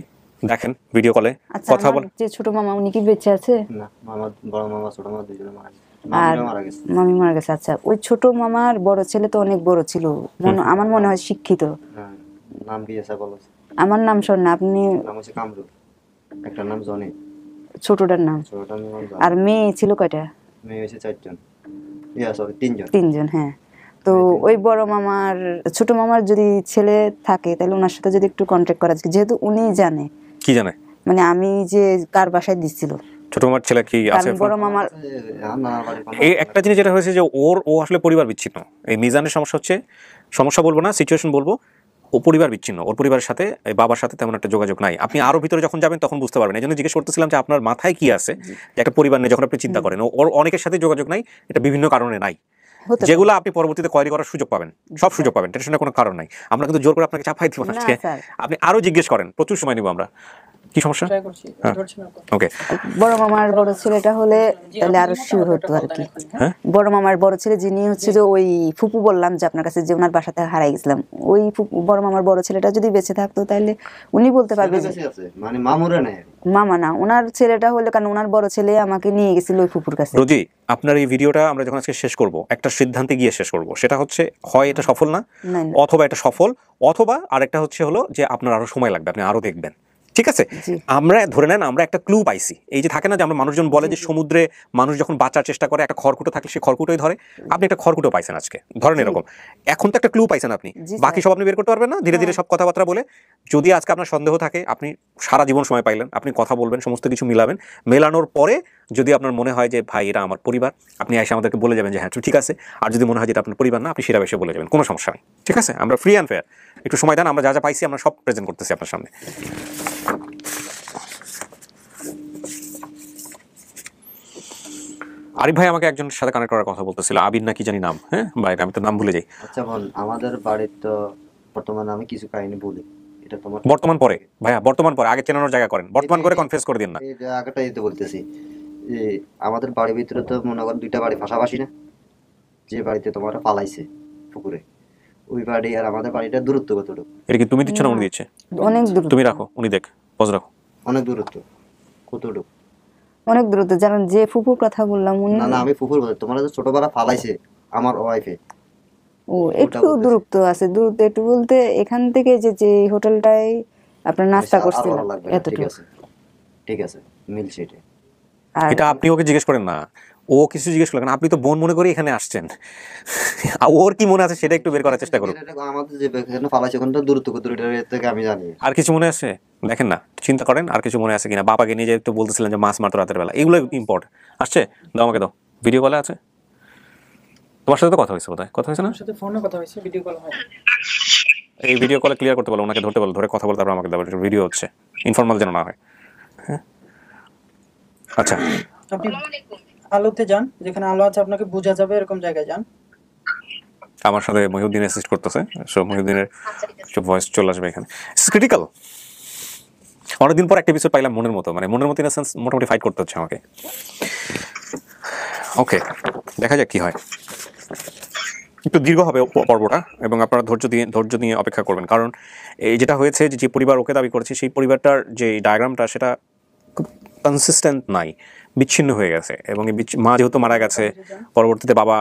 দেখেন ভিডিও কলে আচ্ছা, কথা আমার বল। যে ছোট মামা উনি কি বেঁচে আছে? না, মামা, বড় মামা, ছোট মামা দুজনে মারা গেছে। আর মামিরা মারা গেছে। মামি মারা গেছে। আচ্ছা, ওই ছোট মামার বড় ছেলে তো অনেক বড় ছিল, আমার মনে হয় শিক্ষিত। হ্যাঁ, নাম কি আছে বলো? আমার নাম স্বর্ণা, আপনি? নাম হচ্ছে কামরুল, একটা নাম জনি, ছোটটার নাম? ছোটটার নাম জনি। আর মেয়ে ছিল কয়টা? মেয়ে হয়েছে 4 জন, সরি 3 জন। 3 জন, হ্যাঁ। তো ওই বড় মামার, ছোট মামার যদি ছেলে থাকে তাহলে ওনার সাথে যদি একটু কন্ট্যাক্ট করা যায়, যেহেতু উনি জানে। কি জানে? মানে আমি যে কার বাসায় দিচ্ছিল, ছোট মামার ছেলে কি আছে? কারণ বড় মামার এই একটা জিনিস যেটা হয়েছে যে ও আসলে পরিবার বিচ্ছিন্ন। এই মিজানের সমস্যা হচ্ছে, সমস্যা বলবো না, সিচুয়েশন বলবো, ও পরিবার বিচ্ছিন্ন, ওর পরিবারের সাথে, এই বাবার সাথে তেমন একটা যোগাযোগ নাই। আপনি আরো ভিতরে যখন যাবেন তখন বুঝতে পারবেন। এই জন্য জিজ্ঞেস করতেছিলাম যে আপনার মাথায় কি আছে যে একটা পরিবার নেই, যখন আপনি চিন্তা করেন ওর অনেকের সাথে যোগাযোগ নাই, এটা বিভিন্ন কারণে নাই, হতে পারে। যেগুলো আপনি পরবর্তীতে কোয়ারি করার সুযোগ পাবেন, সব সুযোগ পাবেন, টেনশনের কোনো কারণ নাই। আমরা কিন্তু জোর করে আপনাকে চাপাই দিব না না, আজকে। স্যার। আপনি আরো জিজ্ঞেস করেন, প্রচুর সময় নিব আমরা। কি সমস্যা? ট্রাই করছি, হ্যাঁ। ধরছি না তো। ওকে, বড় মামার বড় ছেলেটা হলে জি, তাহলে আপনি আরো মোটামুটি শিওর একটা হতো আর কথা কি। এখন, হ্যাঁ? হ্যাঁ, বড় মামার বড় ছেলে যিনি হচ্ছে যে ওই ফুপু বললাম যে আপনার কাছে, যে ওনার বাসাতে হারাই গেছিলাম, ওই বড় মামার বড় ছেলেটা যদি বেঁচে থাকতো তাহলে উনি বলতে পারবে যে ছেলে আছে, মানে মামুরা নেই। মামা না, ওনার ছেলেটা হলে, কারণ ওনার বড় ছেলে আমাকে নিয়ে গেছিল ওই ফুপুর কাছে। রোজি, আপনার এই ভিডিওটা আমরা যখন আজকে শেষ করব, একটা সিদ্ধান্তে গিয়ে শেষ করব, সেটা হচ্ছে হয় এটা সফল না, না, অথবা এটা সফল, অথবা আরেকটা হচ্ছে হলো যে আপনার আরো সময় লাগবে, আপনি আরো দেখবেন। ঠিক আছে, জি। আমরা ধরে নেন আমরা একটা ক্লু পাইছি। এই যে থাকে না যে আমরা, মানুষজন বলে যে সমুদ্রে মানুষ যখন বাঁচার চেষ্টা করে একটা খড়কুটো থাকলে সে খড়কুটোই ধরে, আপনি একটা খড়কুটো পাইছেন আজকে, ধরেন এরকম। এখন তো একটা ক্লু পাইছেন আপনি, জি, বাকি সব আপনি বের করতে পারবেন না, ধীরে ধীরে সব কথাবার্তা বলে। যদি আজকে আপনার সন্দেহ থাকে, আপনি সারা জীবন সময় পাইলেন, আপনি কথা বলবেন, সমস্ত কিছু মিলাবেন, মেলানোর পরে যদি আপনার মনে হয় যে ভাই এরা আমার পরিবার, আপনি এসে আমাদেরকে বলে যাবেন যে হ্যাঁ ঠিক আছে। আর যদি মনে হয় যে এটা আপনার পরিবার না, আপনি সেটা এসে বলে যাবেন, কোনো সমস্যা নেই। ঠিক আছে, আমরা ফ্রি অ্যান্ড ফেয়ার, একটু সময় দেন, আমরা যা যা পাইছি আমরা সব প্রেজেন্ট করতেছি আপনার সামনে। আরিফ ভাই আমাকে একজনের সাথে কানেক্ট করার কথা বলতেছিল, আবির না কি জানি নাম, হ্যাঁ ভাই আমি তো নাম ভুলে যাই। আচ্ছা বোন, আমাদের বাড়ির তো বর্তমানে আমি কিছু কাহিনী বলি, এটা তোমার বর্তমান পরে ভাইয়া, বর্তমান পরে, আগে চেনানোর জায়গা করেন, বর্তমান করে কনফেস করে দিন না। এই জায়গাটাই তো বলতেছি যে আমাদের বাড়ির ভিতরে তো মনে করেন 2টা বাড়ি পাশাপাশি না, যে বাড়িতে তোমার পালাইছে পুকুরে, ওই বাড়ি আর আমাদের বাড়িটা দূরত্ব কতটুকু? এটা কি তুমি দিচ্ছ না উনি দিচ্ছে? অনেক দূর, তুমি রাখো, উনি দেখ, পজ রাখো। অনেক দূরত্ব, কতটুকু? অনেক দূরত্ব। জানেন যে ফুপুর কথা বললাম উনি, না না, আমি ফুফুর বলতে, তোমার যে ছোটবেলা পালাইছে আমার ওয়াইফে, ও একটু দূরত্ব আছে। দূরত্ব একটু বলতে এখান থেকে যে হোটেলটায় আপনার নাস্তা আর করছিলাম ভালো লাগবে না, ঠিক এতটুকু। আছে, ঠিক আছে, মিলছে এটা। আর এটা আপনি ওকে জিজ্ঞেস করেন না, ও কিছু জিজ্ঞেস করলেন, আপনি তো বোন মনে করে এখানে আসছেন, ওর কি মনে আছে সেটা একটু বের করার চেষ্টা করুন। আমাদের যে এখানে পালাইছে ওখানটা দূরত্ব কত, এটা থেকে আমি জানি। আর কিছু মনে আছে দেখেন না, চিন্তা করেন আর কিছু মনে আছে কিনা। বাবাকে নিয়ে যে একটু বলতেছিলেন যে মাছ মারতো রাতের বেলা, এগুলো ইম্পর্টেন্ট। আসছে, দাও আমাকে দাও, ভিডিও কলে আছে। তোমার সাথে তো কথা হয়েছে বোধহয়, কথা হয়েছে না? আমার সাথে ফোনে কথা হয়েছে, ভিডিও কল হয়। এই ভিডিও কলে ক্লিয়ার করতে বলো, ওনাকে ধরতে বলো, ধরে কথা বলতে তারপর আমাকে দেবো, ভিডিও হচ্ছে, ইনফর্মাল যেন না হয়। হ্যাঁ আচ্ছা, আপনি আলোতে যান, যেখানে আলো আছে আপনাকে বোঝা যাবে এরকম জায়গায় যান। আমার সাথে মহিউদ্দিন অ্যাসিস্ট করতেছে, সো মহিউদ্দিনের ভয়েস চলে আসবে এখানে। It's critical. অনেকদিন পর একটা এপিসোড পাইলাম মনের মতো, মানে মনের মতো ইন সেন্স মোটামুটি ফাইট করতে হচ্ছে আমাকে। ওকে, দেখা যাক কি হয়। একটু দীর্ঘ হবে পর্বটা, এবং আপনারা ধৈর্য নিয়ে অপেক্ষা করবেন, কারণ এই যেটা হয়েছে যে পরিবার ওকে দাবি করেছে সেই পরিবারটার যে ডায়াগ্রামটা সেটা খুব কনসিস্টেন্ট নাই, বিচ্ছিন্ন হয়ে গেছে। এবং এই মা যেহেতু মারা গেছে, পরবর্তীতে বাবা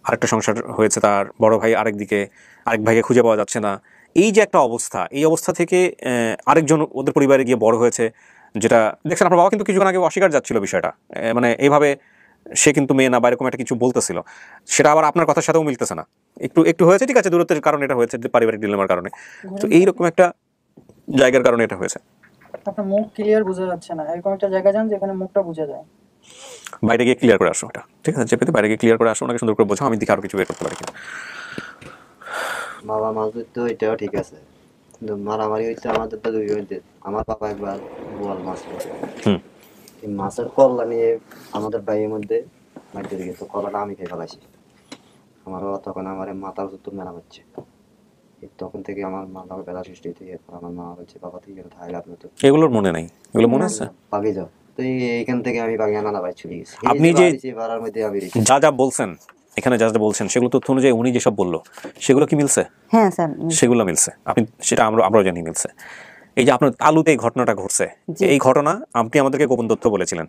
আরেকটা সংসার হয়েছে, তার বড় ভাই আরেক ভাইকে খুঁজে পাওয়া যাচ্ছে না। এই যে একটা অবস্থা, এই অবস্থা থেকে আরেকজন ওদের পরিবারে গিয়ে বড় হয়েছে, যেটা দেখছেন আপনার বাবা কিন্তু কিছুক্ষণ আগে অস্বীকার যাচ্ছিল বিষয়টা, মানে এইভাবে সে কিন্তু মেয়ে না বা এরকম একটা কিছু বলতেছিল, সেটা আবার আপনার কথার সাথেও মিলতেছে না। একটু হয়েছে, ঠিক আছে, দূরত্বের কারণে এটা হয়েছে, পারিবারিক ডিলেমার কারণে, তো এইরকম একটা জায়গার কারণে এটা হয়েছে। আপনার মুখ ক্লিয়ার বোঝা যাচ্ছে না, এরকম একটা জায়গা যান যেখানে মুখটা বোঝা যায়। বাইরে গিয়ে ক্লিয়ার করে আসো এটা, ঠিক আছে, চেপেতে বাইরে গিয়ে ক্লিয়ার করে আসো, ওনাকে সুন্দর করে বোঝাও, আমি দিকে আরো কিছু বের করতে পারি কিনা। বাবা মাছ ধরতে এটাও ঠিক আছে, কিন্তু মারামারি হইতে আমাদের তো দুই হইতে। আমার বাবা একবার বোয়াল মাছ ধরে, এই মাছের কল্লা নিয়ে আমাদের বাইরের মধ্যে মাছ ধরে গেছে, কলাটা আমি খেয়ে ফেলাইছি। আমারও তখন আমার মাথার উপর মেলা হচ্ছে, তখন থেকে আমার মাথা ব্যথা সৃষ্টি হয়েছে। এরপর আমার মা বলছে, বাবা তুই কেন থাকলে, আপনার তো এগুলোর মনে নাই, এগুলো মনে আছে? বাগিয়ে যাও। তো এইখান থেকে আমি বাগিয়ে নানা ভাই চলে গেছি। আপনি যে বাড়ার মধ্যে আমি যা বলছেন এখানে, যা বলছেন সেগুলো তথ্য অনুযায়ী উনি যেসব বললো সেগুলো কি মিলছে? হ্যাঁ স্যার। সেগুলো মিলছে, আপনি সেটা আমরাও জানি মিলছে। এই যে আপনার তালুতে এই ঘটনাটা ঘটছে, এই ঘটনা আপনি আমাদেরকে গোপন তথ্য বলেছিলেন,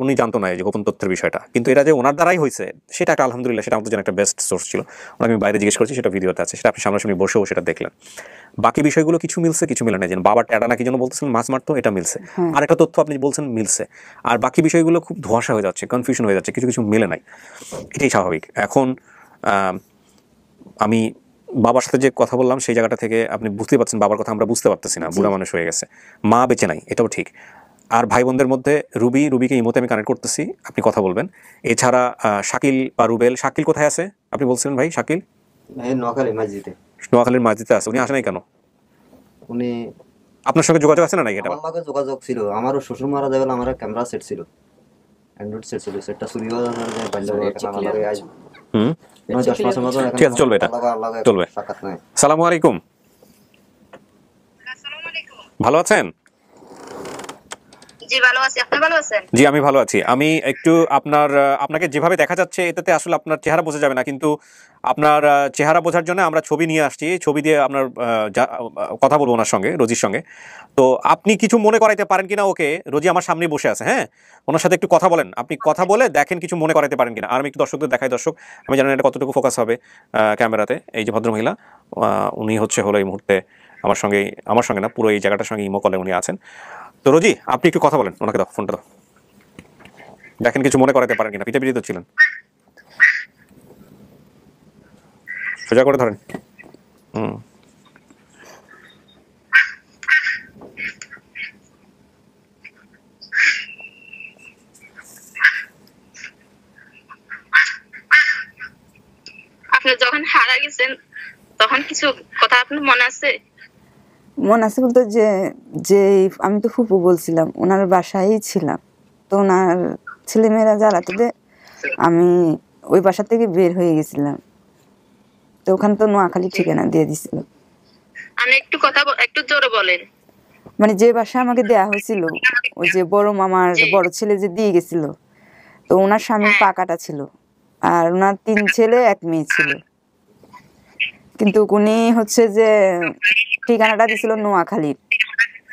উনি জানতো না এই যে গোপন তথ্যের বিষয়টা, কিন্তু এটা যে ওনার দ্বারাই হয়েছে সেটা একটা আলহামদুলিল্লাহ, সেটা আমাদের জন্য একটা বেস্ট সোর্স ছিল। ওনাকে আমি বাইরে জিজ্ঞেস করেছি, সেটা ভিডিওতে আছে, সেটা আপনি সামনাসামনি বসেও সেটা দেখলেন। বাকি বিষয়গুলো কিছু মিলছে, কিছু মিলে না। যেন বাবার ট্যাডা নাকি যেন বলতেছিলেন মাছ মারতো, এটা মিলছে। আর একটা তথ্য আপনি বলছেন মিলছে, আর বাকি বিষয়গুলো খুব ধোঁয়াশা হয়ে যাচ্ছে, কনফিউশন হয়ে যাচ্ছে, কিছু মিলে নাই। এটাই স্বাভাবিক। এখন আমি বাবার সাথে যে কথা বললাম সেই জায়গাটা থেকে আপনি বুঝতে পারছেন বাবার কথা আমরা বুঝতে পারতেছি না, বুড়া মানুষ হয়ে গেছে, মা বেঁচে নাই, এটাও ঠিক। আর ভাই বোনদের মধ্যে রুবিকে এই মুহূর্তে আমি কানেক্ট করতেছি, আপনি কথা বলবেন। এছাড়া শাকিল বা রুবেল, শাকিল কোথায় আছে আপনি বলছিলেন ভাই? শাকিল নোয়াখালী মসজিদে, নোয়াখালীর মসজিদে আছে, উনি আসে নাই কেন? উনি আপনার সঙ্গে যোগাযোগ আছে না? নাই, এটা আমার লগে যোগাযোগ ছিল। আমারও শ্বশুর মারা যাবে, আমার ক্যামেরা সেট ছিল, অ্যান্ড্রয়েড সেট ছিল, সেটটা চুরি হয়ে যাবে। ঠিক আছে, চলবে, এটা চলবে। সালামু আলাইকুম, ভালো আছেন? জি ভালো আছি, আপনি ভালো আছেন? জি আমি ভালো আছি। আমি একটু আপনাকে যেভাবে দেখা যাচ্ছে এটাতে আসলে আপনার চেহারা বোঝা যাবে না, কিন্তু আপনার চেহারা বোঝার জন্য আমরা ছবি নিয়ে আসছি, ছবি দিয়ে আপনার কথা বলবো ওনার সঙ্গে, রোজির সঙ্গে। তো আপনি কিছু মনে করাইতে পারেন কিনা ওকে? রোজি আমার সামনে বসে আছে, হ্যাঁ, ওনার সাথে একটু কথা বলেন, আপনি কথা বলে দেখেন কিছু মনে করাইতে পারেন কিনা। আর আমি একটু দর্শকদের দেখাই, দর্শক আমি জানি না এটা কতটুকু ফোকাস হবে ক্যামেরাতে। এই যে ভদ্রমহিলা, উনি হলো এই মুহূর্তে আমার সঙ্গে না, পুরো এই জায়গাটার সঙ্গে ইমো কলে উনি আছেন। তো রোজি আপনি একটু কথা বলেন, ওনাকে দাও ফোনটা, দাও, দেখেন কিছু মনে করাতে পারেন কিনা। পিঠে তো ছিলেন, সোজা করে ধরেন। আপনি যখন হারা গেছেন তখন কিছু কথা আপনার মনে আছে? মনে আছে বলতে যে আমি তো ফুপু বলছিলাম, ওনার বাসায় ছিলাম, তো ওনার ছেলেমেয়েরা জ্বালাতে আমি ওই বাসা থেকে বের হয়ে গেছিলাম, তো ওখানে তো নোয়াখালী ঠিকানা দিয়ে দিছিল। আমি একটু জোরে বলেন। মানে যে বাসা আমাকে দেয়া হয়েছিল, ওই যে বড় মামার বড় ছেলে যে দিয়ে গেছিল, তো ওনার স্বামীর পাকাটা ছিল, আর ওনার 3 ছেলে 1 মেয়ে ছিল, কিন্তু উনি যে ঠিকানাটা দিছিল নোয়াখালীর।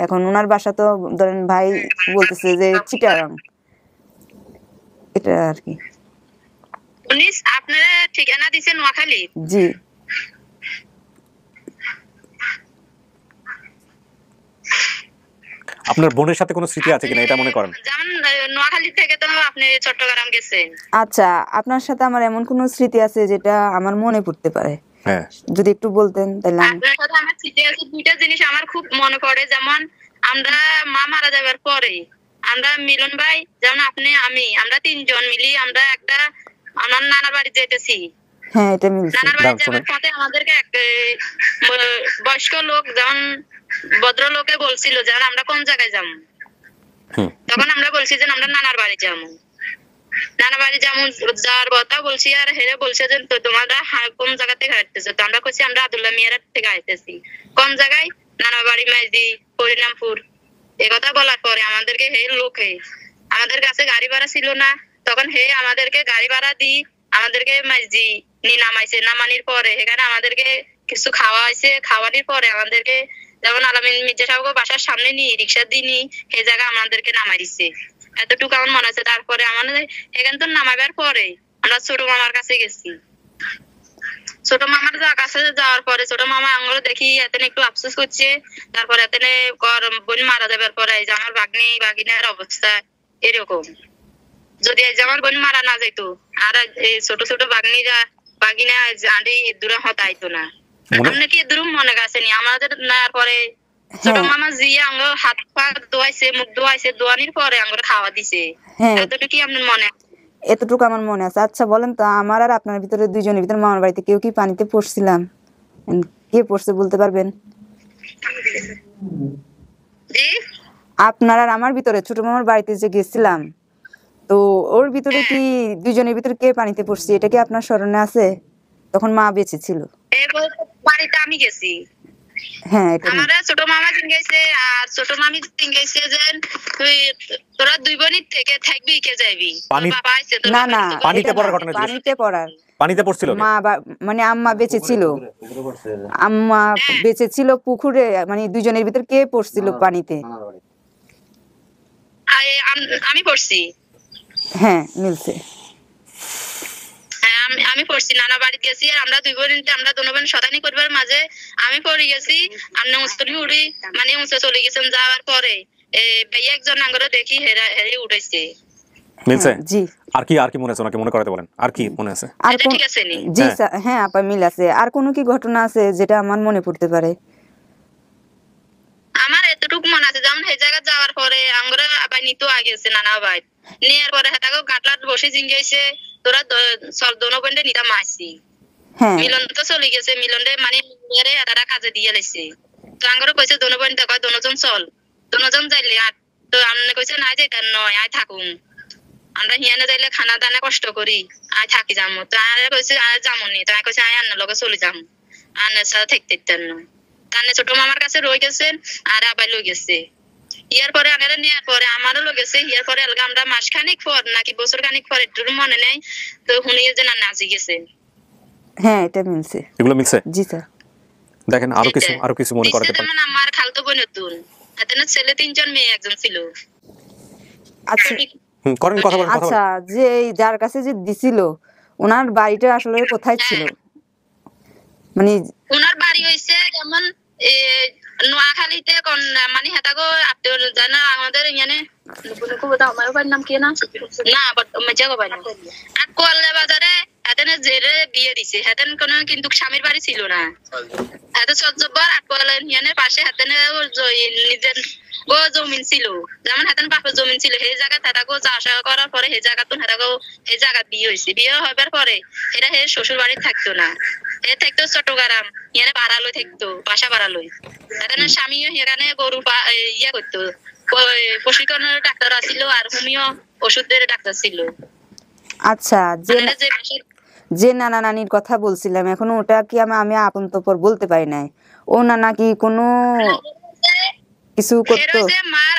এখন ওনার বাসা তো ধরেন ভাই বলতেছে যে চিটাগাং, এটা আর কি। উনি আপনারা ঠিকানা দিয়েছেন নোয়াখালী? জি। আপনার বোনের সাথে কোনো স্মৃতি আছে কিনা এটা মনে করেন? যেমন নোয়াখালী থেকে তো আপনি চট্টগ্রাম গেছেন। আচ্ছা, আপনার সাথে আমার এমন কোন স্মৃতি আছে যেটা আমার মনে পড়তে পারে? হ্যাঁ, যদি একটু বলতেন তাহলে। আপনার সাথে আমার স্মৃতি আছে, 2টা জিনিস আমার খুব মনে পড়ে। যেমন আমরা মা মারা যাবার পরে আমরা মিলন ভাই, যেমন আপনি, আমরা 3 জন মিলি আমরা একটা আমার নানার বাড়ি যেতেছি, হ্যাঁ এটা মিলছে। নানার বাড়ি দাঁড়ান, যাওয়ার শোনেন। পথে আমাদেরকে এক বয়স্ক লোক যেমন ভদ্রলোকে বলছিল যে আমরা কোন জায়গায় যাবো, হুম তখন আমরা বলছি যে আমরা নানার বাড়ি যাবো। নানা বাড়ি যেমন যাওয়ার কথা বলছি, আর হেরে বলছে যে তো তোমরা কোন জায়গা থেকে হাঁটতেছো, তো আমরা বলছি আমরা আব্দুল্লাহ মিয়ার থেকে হাঁটতেছি। কোন জায়গায়? নানা বাড়ি মাইজি হরিনামপুর। এ কথা বলার পরে আমাদেরকে হে লোকে, আমাদের কাছে গাড়ি ভাড়া ছিল না, তখন হে আমাদেরকে গাড়ি ভাড়া দি আমাদেরকে মাইজি নিয়ে নামাইছে। নামানির পরে এখানে আমাদেরকে কিছু খাওয়া হয়েছে, খাওয়ানোর পরে আমাদেরকে যেমন আলামিন মির্জা সাহেব বাসার সামনে নিয়ে রিক্সা দিয়ে নিয়ে সেই জায়গায় আমাদেরকে নামাই দিচ্ছে। এতটুকু আমার মনে আছে। তারপরে আমাদের এখান তো নামাবার পরে আমরা ছোট মামার কাছে গেছি। ছোট মামার কাছে যাওয়ার পরে ছোট মামা আঙ্গুলো দেখি এতনে একটু আফসোস করছে। তারপরে এতনে বোন মারা যাবার পরে এই যে আমার বাগিনার অবস্থা এরকম। যদি এই যে আমার বোন মারা না যেত আর এই ছোট ছোট বাগিনা আন্ডি দূরে হতাইতো না। আপনি কি দূর মনে গেছেনি আমাদের নেওয়ার পরে ছোট মামা জিয়া আঙ্গ হাত পা ধোয়াইছে, মুখ ধোয়াইছে, ধোয়ানির পরে আঙ্গুর খাওয়া দিছে। হ্যাঁ এতটুকু কি আপনার মনে? এতটুকু আমার মনে আছে। আচ্ছা বলেন তো, আমার আর আপনার ভিতরে দুইজনের ভিতরে মামার বাড়িতে কেউ কি পানিতে পড়ছিলাম? কে পড়ছে বলতে পারবেন? জি আপনার আর আমার ভিতরে ছোট মামার বাড়িতে যে গেছিলাম, তো ওর ভিতরে কি দুইজনের ভিতরে কে পানিতে পড়ছে এটা কি আপনার স্মরণে আছে? তখন মা বেঁচে ছিল। বাড়িতে আমি গেছি, হ্যাঁ এটা আমার ছোট মামা জিঙ্গাইছে আর ছোট মামি জিঙ্গাইছে যে তুই তোরা দুই বোনই থেকে থাকবি কে যাইবি। বাবা আইছে তোর না না পানিতে পড়ার ঘটনা ছিল। পানিতে পড়ার পানিতে পড়ছিল কে? মা মানে আম্মা বেঁচে ছিল, আম্মা বেঁচে ছিল পুকুরে, মানে দুইজনের ভিতর কে পড়ছিল পানিতে? আমি পড়ছি। হ্যাঁ মিলছে। হ্যাঁ আমি পড়ছি, নানা বাড়ি গেছি আর আমরা দুই বোন আমরা দুই বোন শতানি করবার মাঝে আমি পড়ে গেছি। আমি উঁচুলি উড়ি মানে উঁচু চলে গেছেন। যাওয়ার পরে ভাইয়া একজন আঙ্গুরে দেখি হেরে উঠেছে। মিলছে? জি। আর কি মনে আছে ওনাকে মনে করাতে বলেন, আর কি মনে আছে? আর এটা কোন ঠিক আছে নি? জি স্যার, হ্যাঁ আপা মিল আছে। আর কোনো কি ঘটনা আছে যেটা আমার মনে পড়তে পারে? আমার এতটুকু মনে আছে যেমন এই জায়গা যাওয়ার পরে আঙ্গুরে আবার নিতো আগেছে নানা ভাই নেওয়ার পরে হেটাকে গাটলাট বসে জিঙ্গাইছে তোরা চল দোনো বন্ডে নিতা মাসি। হ্যাঁ মিলন তো চলে গেছে, মিলনে মানে মেরে এটারা কাজে দিয়ে লাইছে। তো আঙ্গুরে কইছে দোনো বন্ডে কয় দোনোজন চল, দোনোজন যাইলে আর তো আমনে কইছে না যাইতাম নয় আয় থাকুম, আমরা হিয়ানে যাইলে খানা দানা কষ্ট করি আয় থাকি যামু। তো আর কইছে আয় যামুনি, তো আয় কইছে আয় আন্নার লগে চলে যাম, আন্নার সাথে থাকতে দিতেন না। তাহলে ছোট মামার কাছে রয়ে গেছেন আর আবার লই গেছে। ইয়ার পরে আগে নেওয়ার পরে আমারও লই গেছে। ইয়ার পরে আমরা মাস খানিক পর নাকি বছর খানিক পর একটু মনে নেই, তো শুনিয়ে যে না নাচি গেছে। হ্যাঁ এটা মিলছে। এগুলো মিলছে? জি স্যার। দেখেন আরো কিছু মনে করাতে পারেন। যেমন আমার খালতো বোন নতুন এতে ছেলে 3জন মেয়ে 1জন ছিল। আচ্ছা করেন কথা বলেন, কথা আচ্ছা, বলেন। যে এই যার কাছে যে দিছিল ওনার বাড়িটা আসলে কোথায় ছিল? মানে ওনার বাড়ি হইছে যেমন নোয়াখালীতে মানে হেতাগো আত্মীয় জানা আমাদের এখানে আমার বাড়ির নাম কি না মজাগো বাড়ি আটকোয়াল্লা বাজারে হাতেন জেরে বিয়ে দিছে। হাতেন কোন কিন্তু স্বামীর বাড়ি ছিল না। হাতে সজ্জবার আটকোয়াল্লা ইয়ানের পাশে হাতেন নিজের গো জমিন ছিল, যেমন হাতেন বাপের জমিন ছিল। সেই জায়গা হেতাগো চাষা করার পরে সেই জায়গা তো হেতাগো এই জায়গা বিয়ে হয়েছে। বিয়ে হবার পরে এরা হে শ্বশুর বাড়ি থাকতো না, এ থাকতো চট্টগ্রাম ইয়ানে বাড়ালো থাকতো বাসা বাড়ালো। এখানে স্বামীও সেখানে গরু ইয়া করতো, প্রশিক্ষণের ডাক্তার আছিল আর হোমিও ওষুধের ডাক্তার ছিল। আচ্ছা যে যে নানা নানির কথা বলছিলাম এখন ওটা কি আমি আপন্তপর বলতে পারি নাই। ও নানা কি কোনো কিছু করতো? মার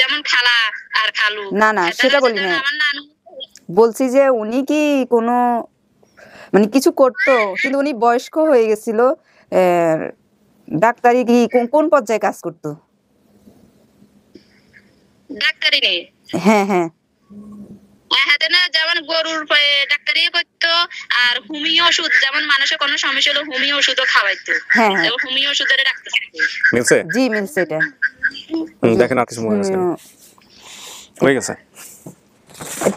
যেমন খালা আর খালু। না না সেটা বলি না, আমার নানু বলছি যে উনি কি কোনো মানে কিছু করতো কিন্তু উনি বয়স্ক হয়ে গেছিল, ডাক্তারি কি কোন পর্যায়ে কাজ করতো? ডাক্তারি নেই। হ্যাঁ হ্যাঁ যেমন গরুর ডাক্তারি করতো আর হোমিও ওষুধ যেমন মানুষের কোনো সমস্যা হলো হোমিও ওষুধও খাওয়াইতো। হ্যাঁ হোমিও ওষুধের ডাক্তার মিলছে? জি মিলছে এটা। দেখেন আর কিছু মনে আছে? হয়ে গেছে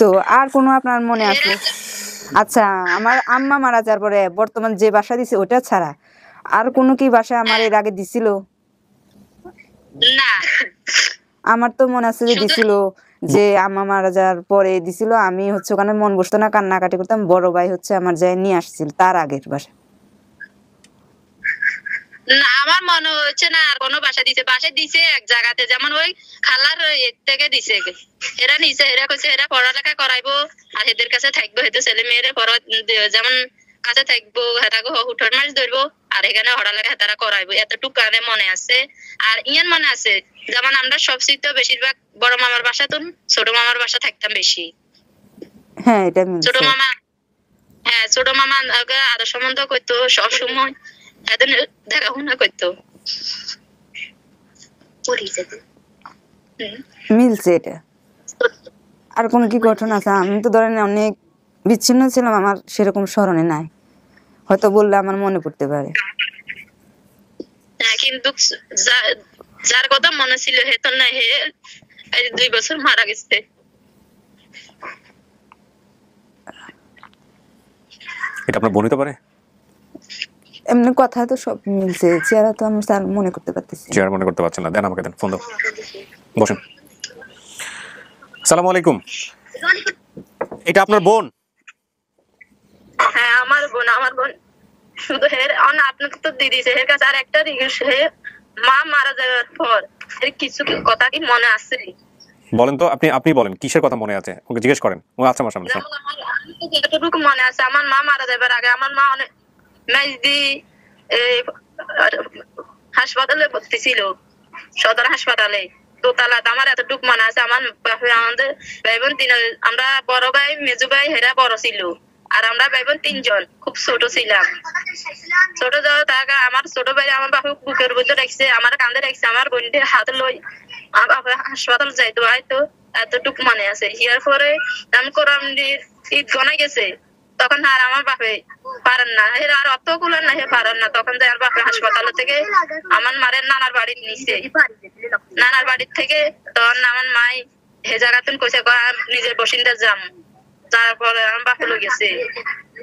তো আর কোনো আপনার মনে আছে? আচ্ছা আমার আম্মা মারা যাওয়ার পরে বর্তমান যে বাসা দিছে ওটা ছাড়া আর কোনো কি বাসা আমার এর আগে দিছিল? না আমার তো মনে আছে যে শুধু- দিছিল, যে আম্মা মারা যাওয়ার পরে দিছিল, আমি হচ্ছে ওখানে মন বসতো না, কান্নাকাটি করতাম, বড় ভাই হচ্ছে আমার যাই নিয়ে আসছিল তার আগের বাসা। না আমার মনে হচ্ছে না আর কোনো বাসা দিছে এক জায়গাতে, যেমন ওই খালার এর থেকে দিছে, এরা নিছে, এরা কইছে এরা পড়ালেখা করাইবো আর এদের কাছে থাকবো, হেতে ছেলে মেয়েরা যেমন কাছে থাকবো, হেতাকে হুঠার মাস ধরবো আর এখানে পড়ালেখা তারা করাইবো, এতটুকু কানে মনে আছে। আর ইয়ান মনে আছে যেমন আমরা সবচেয়ে বেশিরভাগ বড় মামার বাসা তো ছোট মামার বাসা থাকতাম বেশি। হ্যাঁ এটা ছোট মিলছে। মামা, হ্যাঁ ছোট মামা আদর সম্বন্ধ করতো সবসময়, এত দেখাশোনা করতো। মিলছে এটা। আর কোনো কি ঘটনা আছে? আমি তো ধরেন অনেক বিচ্ছিন্ন ছিলাম, আমার সেরকম স্মরণে নাই, হয়তো বললে আমার মনে পড়তে পারে। হ্যাঁ কিন্তু যার কথা মনে ছিল হে তো না, হে এই 2 বছর মারা গেছে। এটা আপনার বোন হতে পারে? এমনি কথা তো সব মিলছে, চেহারা তো আমি স্যার মনে করতে পারতেছি। চেয়ার মনে করতে পারছেন না, দেন আমাকে দেন, ফোন দাও, বসেন। সালাম আলাইকুম, এটা আপনার বোন? হ্যাঁ আমার বোন শুধু হের আপনাকে তো দিয়ে দিয়েছে, এর কাছে আর একটা জিনিস, হে মা মারা যাওয়ার পর এর কিছু কথা কি মনে আছে? বলেন তো, আপনি বলেন কিসের কথা মনে আছে, ওকে জিজ্ঞেস করেন, ও আছে আমার সামনে। যেমন আমার যতটুকু মনে আছে, আমার মা মারা যাবার আগে আমার মা অনেক মেজদি হাসপাতালে ভর্তি ছিল, সদর হাসপাতালে দোতলাতে। আমার এতটুকু মনে আছে, আমার বাপে আমাদের ভাই বোন আমরা বড় ভাই মেজু ভাই হেরা বড় ছিল, আর আমরা ভাই বোন 3 জন খুব ছোট ছিলাম। ছোট যাওয়া থাকা আমার ছোট ভাই আমার বাপে বুকের মধ্যে রাখছে, আমার কান্দে রাখছে, আমার বোনটি হাতে লই আমার বাপে হাসপাতাল যাইতো হয়তো, এতটুকু মনে আছে। ইয়ার পরে আমি কোরআন ঈদ গনাই গেছে, তখন আর আমার বাপে পারেন না, এর আর অত গুলার না, হে পারেন না, তখন যে আমার বাপে হাসপাতাল থেকে আমার মারের নানার বাড়ির নিচে, নানার বাড়ির থেকে তখন আমার মাই হে জায়গাতেন কইছে নিজের বসিন্দা যাম, তারপরে আমার বাপে লই গেছে।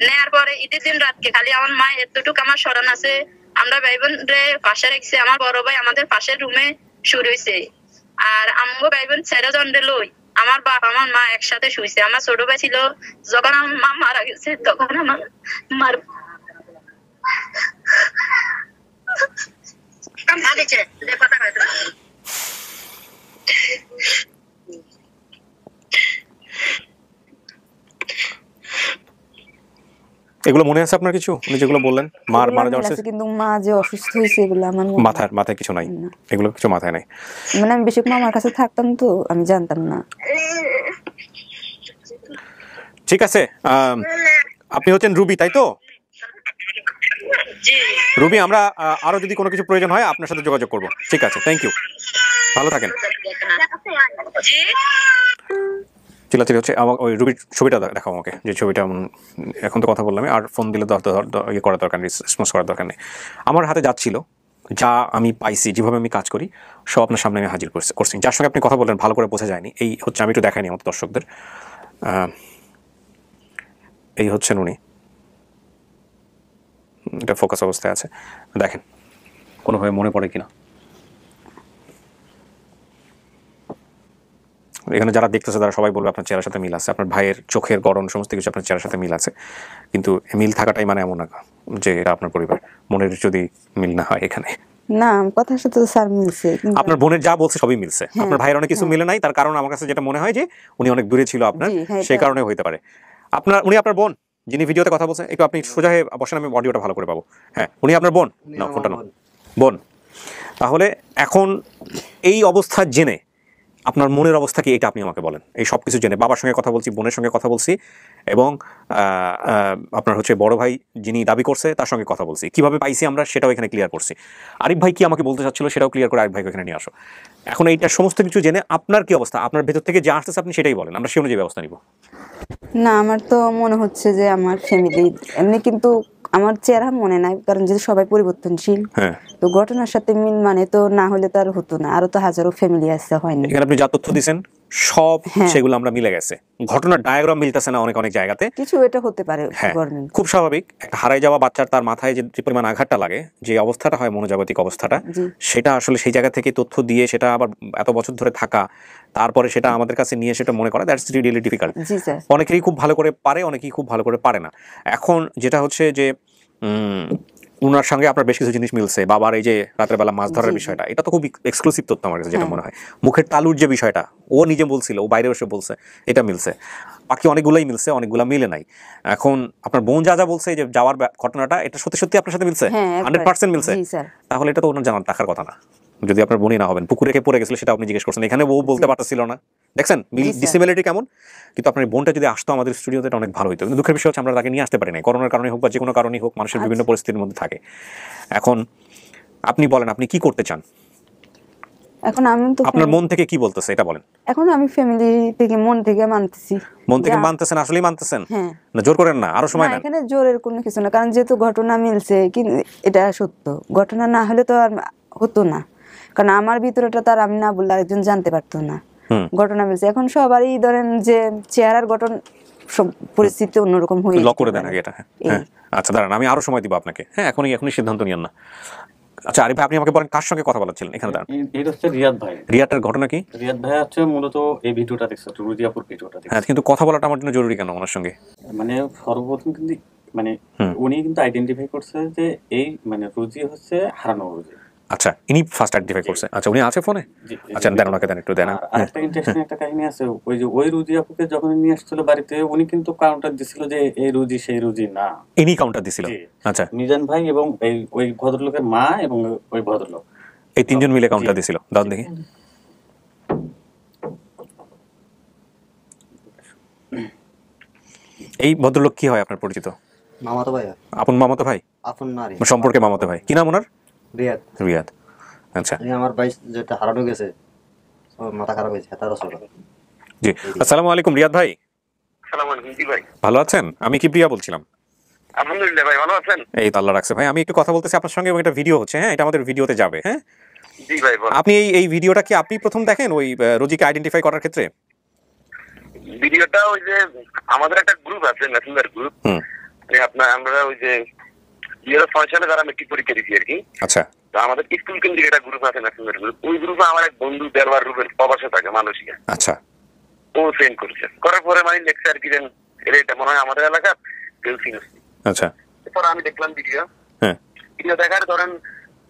নেয়ার পরে ঈদের দিন রাতকে খালি আমার মা এতটুকু আমার স্মরণ আছে, আমরা ভাই বোন রে পাশে রেখেছি, আমার বড় ভাই আমাদের পাশের রুমে শুয়ে রয়েছে, আর আমগো ভাই বোন 4 জন রে লই আমার বাপ আমার মা একসাথে শুইছে। আমার ছোট ভাই ছিল, যখন আমার মা মারা গেছে তখন আমার মার এগুলো মনে আছে আপনার কিছু, উনি যেগুলো বললেন মারা এগুলো যাওয়ার মিল আছে, কিন্তু মা যে অসুস্থ হয়েছে এগুলো আমার মাথায় কিছু নাই, এগুলো কিছু মাথায় নাই। মানে আমি বেশি মামার কাছে থাকতাম তো আমি জানতাম না। ঠিক আছে, আপনি হচ্ছেন রুবি তাই তো? রুবি, আমরা আরো যদি কোনো কিছু প্রয়োজন হয় আপনার সাথে যোগাযোগ করব। ঠিক আছে, থ্যাংক ইউ, ভালো থাকেন। চিল্লাচিল্লি হচ্ছে, আমার ওই রুবির ছবিটা দেখাও আমাকে, যে ছবিটা এখন তো কথা বললাম, আর ফোন দিলে ইয়ে করার দরকার নেই, রেসপন্স করার দরকার নেই। আমার হাতে যাচ্ছিল, যা আমি পাইছি, যেভাবে আমি কাজ করি সব আপনার সামনে আমি হাজির করছি। যার সঙ্গে আপনি কথা বললেন ভালো করে বোঝা যায়নি, এই হচ্ছে, আমি একটু দেখাইনি আমার দর্শকদের, এই হচ্ছেন উনি, এটা ফোকাস অবস্থায় আছে, দেখেন কোনোভাবে মনে পড়ে কিনা। এখানে যারা দেখতেছে তারা সবাই বলবে আপনার চেহারার সাথে মিল আছে, আপনার ভাইয়ের চোখের গড়ন সমস্ত কিছু আপনার চেহারার সাথে মিল আছে, কিন্তু মিল থাকাটাই মানে এমন না যে এটা আপনার পরিবার। মনের যদি মিল না হয় এখানে, না কথার সাথে তো স্যার মিলছে, কিন্তু আপনার বোনের যা বলছে সবই মিলছে, আপনার ভাইয়ের অনেক কিছু মিলে নাই, তার কারণ আমার কাছে যেটা মনে হয় যে উনি অনেক দূরে ছিল আপনার, জি, হ্যাঁ, সেই কারণে হইতে পারে। উনি আপনার বোন যিনি ভিডিওতে কথা বলছেন, একটু আপনি সোজা হয়ে বসেন, আমি অডিওটা ভালো করে পাবো। হ্যাঁ, উনি আপনার বোন? না, ফোনটা না, বোন। তাহলে এখন এই অবস্থা জেনে আপনার মনের অবস্থা কি, এটা আপনি আমাকে বলেন। এই সব কিছু জেনে বাবার সঙ্গে কথা বলছি, বোনের সঙ্গে কথা বলছি, এবং আপনার হচ্ছে বড় ভাই যিনি দাবি করছে তার সঙ্গে কথা বলছি, কিভাবে পাইছি আমরা সেটাও এখানে ক্লিয়ার করছি। আরিফ ভাই কি আমাকে বলতে চাচ্ছিল সেটাও ক্লিয়ার করে আরিফ ভাইকে এখানে নিয়ে আসো। এখন এইটা সমস্ত কিছু জেনে আপনার কি অবস্থা, আপনার ভেতর থেকে যা আসতেছে আপনি সেটাই বলেন, আমরা সে অনুযায়ী ব্যবস্থা নিব। না আমার তো মনে হচ্ছে যে আমার ফ্যামিলি এমনি, কিন্তু আমার চেহারা মনে নাই, কারণ যেহেতু সবাই পরিবর্তনশীল, হ্যাঁ, তো ঘটনার সাথে মিল মানে তো না হলে তো আর হতো না, আরো তো হাজারো ফ্যামিলি আছে, হয়নি। এখানে আপনি যা তথ্য দিচ্ছেন সব হ্যাঁ। সেগুলো আমরা মিলে গেছে। ঘটনার ডায়াগ্রাম মিলতেছে না অনেক অনেক জায়গাতে। কিছু এটা হতে পারে হ্যাঁ, গভর্নমেন্ট। খুব স্বাভাবিক। একটা হারাই যাওয়া বাচ্চার তার মাথায় যে পরিমাণ আঘাতটা লাগে, যে অবস্থাটা হয় মনোজাগতিক অবস্থাটা, জি সেটা আসলে সেই জায়গা থেকে তথ্য দিয়ে সেটা আবার এত বছর ধরে থাকা, তারপরে সেটা আমাদের কাছে নিয়ে সেটা মনে করা, that's really difficult. G sir. অনেকেই খুব ভালো করে পারে, অনেকেই খুব ভালো করে পারে না। এখন যেটা হচ্ছে যে উনার সঙ্গে আপনার বেশ কিছু জিনিস মিলছে। বাবার এই যে রাতের বেলা মাছ ধরার জি, জি। বিষয়টা, এটা তো খুব এক্সক্লুসিভ তথ্য আমার কাছে যেটা হ্যাঁ। মনে হয়। মুখের তালুর যে বিষয়টা ও নিজে বলছিল, ও বাইরে এসে বলছে, এটা মিলছে। বাকি অনেকগুলাই মিলছে, অনেকগুলা মিলে নাই। এখন আপনার বোন যা যা বলছে যে যাওয়ার ঘটনাটা, এটা সত্যি সত্যি আপনার সাথে মিলছে, হ্যাঁ 100% মিলছে। জি স্যার। তাহলে এটা তো ওনার জানার থাকার কথা না, যদি আপনার বোনই না হবেন। পুকুরে কে পড়ে গেছিল সেটা আপনি জিজ্ঞেস করছেন, এখানে বউ বলতে পারতেছিল না। দেখছেন জি, স্যার। ডিসিবিলিটি কেমন। কিন্তু আপনার বোনটা যদি আসতো আমাদের স্টুডিওতে, এটা অনেক ভালো হতো। কিন্তু দুঃখের বিষয় হচ্ছে আমরা তাকে নিয়ে আসতে পারি না, করোনার কারণে হোক বা যে কোনো কারণেই হোক, মানুষের বিভিন্ন পরিস্থিতির মধ্যে থাকে। এখন আপনি বলেন, আপনি কি করতে চান? এখন আমি তো আপনার মন থেকে কি বলতেছে এটা বলেন। এখন আমি ফ্যামিলি থেকে মন থেকে মানতেছি। মন থেকে যা- মানতেছেন, আসলেই মানতেছেন? হ্যাঁ। না জোর করেন না, আরো না, সময় নেন। এখানে জোরের কোনো কিছু না, কারণ যেহেতু ঘটনা মিলছে, কি এটা সত্য ঘটনা না হলে তো আর হতো না, কারণ আমার ভিতরেটা তার আমি না বললে একজন জানতে পারতো না। হুম। ঘটনা মিলছে, এখন সবারই ধরেন যে চেহারার গঠন সব পরিস্থিতি অন্যরকম হয়ে লক করে যেতে দেন পারে। আগে এটা। এই। হ্যাঁ, আচ্ছা দাঁড়ান, আমি আরো সময় দিব আপনাকে। হ্যাঁ, এখনই সিদ্ধান্ত নিয়েন না। আচ্ছা আরিফ ভাই, আপনি আমাকে বলেন কার সঙ্গে কথা বলাচ্ছিলেন এখানে? দাঁড়ান, এটা হচ্ছে রিয়াদ ভাই। রিয়াটার ঘটনা কি? রিয়াদ ভাই হচ্ছে মূলত এই ভিডিওটা দেখছে, রুজিয়াপুর ভিডিওটা হ্যাঁ, দেখছে। কিন্তু কথা বলাটা আমার জন্য জরুরি কেন ওনার সঙ্গে? মানে সর্বপ্রথম কিন্তু মানে হুম। উনি কিন্তু আইডেন্টিফাই করছে যে এই মানে রুজি হচ্ছে হারানো রুজি। আচ্ছা, ইনি ফার্স্ট আইডেন্টিফাই করছে। আচ্ছা, উনি আছে ফোনে? জি, আচ্ছা দেন, ওনাকে দেন, একটু দেন। আর আরেকটা ইন্টারেস্টিং একটা কাহিনী আছে, ওই যে ওই রুজি আপুকে যখন নিয়ে আসছিল বাড়িতে, উনি কিন্তু কাউন্টার দিছিল যে এই রুজি সেই রুজি না। ইনি কাউন্টার দিছিল? জি। আচ্ছা, মিজান ভাই এবং ওই ভদ্রলোকের মা এবং ওই ভদ্রলোক এই তিনজন মিলে কাউন্টার জি। দিছিল। দাঁড়ান দেখি। এই ভদ্রলোক কি হয় আপনার পরিচিত? মামাতো ভাইয়া, আপন মামাতো ভাই, আপন নারী সম্পর্কে মামাতো ভাই। কি নাম ওনার? রিয়াদ। রিয়াদ। আচ্ছা এই আমার ভাই যেটা হারানো গেছে, ওর মাথা খারাপ হয়েছে, তার ছোট। জি, আসসালামু আলাইকুম রিয়াদ ভাই, সালাম আলাইকুম। জি ভাই, ভালো আছেন? আমি কি প্রিয়া বলছিলাম। আলহামদুলিল্লাহ ভাই, ভালো আছেন? এই তো আল্লাহ রাখছে ভাই। আমি একটু কথা বলতেছি আপনার সঙ্গে, এবং একটা ভিডিও হচ্ছে। হ্যাঁ, এটা আমাদের ভিডিওতে যাবে। হ্যাঁ, জি ভাই বল। আপনি এই ভিডিওটা কি আপনি প্রথম দেখেন ওই রোজিকে আইডেন্টিফাই করার ক্ষেত্রে? ভিডিওটা ওই যে আমাদের একটা গ্রুপ আছে, মেসেঞ্জার গ্রুপ। হুম। আপনার আমরা ওই যে 2006 সালে যারা মেট্রিক পরীক্ষা দিচ্ছি আর কি, আচ্ছা তো আমাদের স্কুল কেন্দ্রিক একটা গ্রুপ আছে, মেসেঞ্জার গ্রুপ। ওই গ্রুপে আমার এক বন্ধু দেড়বার রূপের প্রবাসে থাকে, মালয়েশিয়া। আচ্ছা ও সেন্ড করেছে, করার পরে মানে লেখছে আর কি, এটা মনে হয় আমাদের এলাকার কেউ চিনিস। আচ্ছা। এরপর আমি দেখলাম ভিডিও, হ্যাঁ, ভিডিও দেখার ধরেন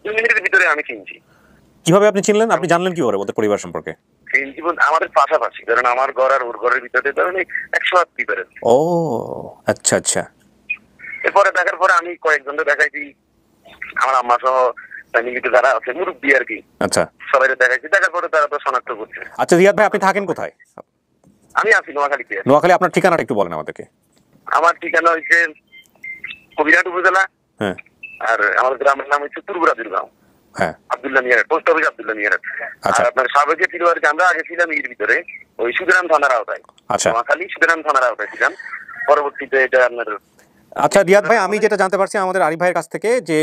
2 মিনিটের ভিতরে আমি চিনছি। কিভাবে আপনি চিনলেন? আপনি জানলেন কি করে ওদের পরিবার সম্পর্কে? জীবন আমাদের পাশাপাশি, ধরেন আমার ঘর আর ওর ঘরের ভিতরে ধরেন 100 হাত ডিফারেন্স। ও আচ্ছা আচ্ছা। এরপরে দেখার পরে আমি কয়েকজনকে দেখাইছি, আমার আম্মা সহ ফ্যামিলিতে যারা আছে মুরব্বী আর কি, আচ্ছা সবাই দেখাইছি। দেখার পরে তারা তো শনাক্ত করছে। আচ্ছা রিয়াদ ভাই, আপনি থাকেন কোথায়? আমি আছি নোয়াখালীতে। নোয়াখালী। আপনার ঠিকানাটা একটু বলেন আমাদেরকে। আমার ঠিকানা হচ্ছে কবিরহাট উপজেলা, হ্যাঁ আর আমাদের গ্রামের নাম হচ্ছে তুরবুরাদির গাঁও, হ্যাঁ আব্দুল্লাহ মিয়ার, পোস্ট অফিস আব্দুল্লাহ মিয়ার। আচ্ছা। আর আপনার সাবেকে ছিল আর কি, আমরা আগে ছিলাম এর ভিতরে ওই সুদেরাম থানার আওতায়। আচ্ছা নোয়াখালী সুদেরাম থানার আওতায় ছিলাম, পরবর্তীতে এটা আপনার। আচ্ছা রিয়াদ ভাই, আমি যেটা জানতে পারছি আমাদের আরিফ ভাইয়ের কাছ থেকে, যে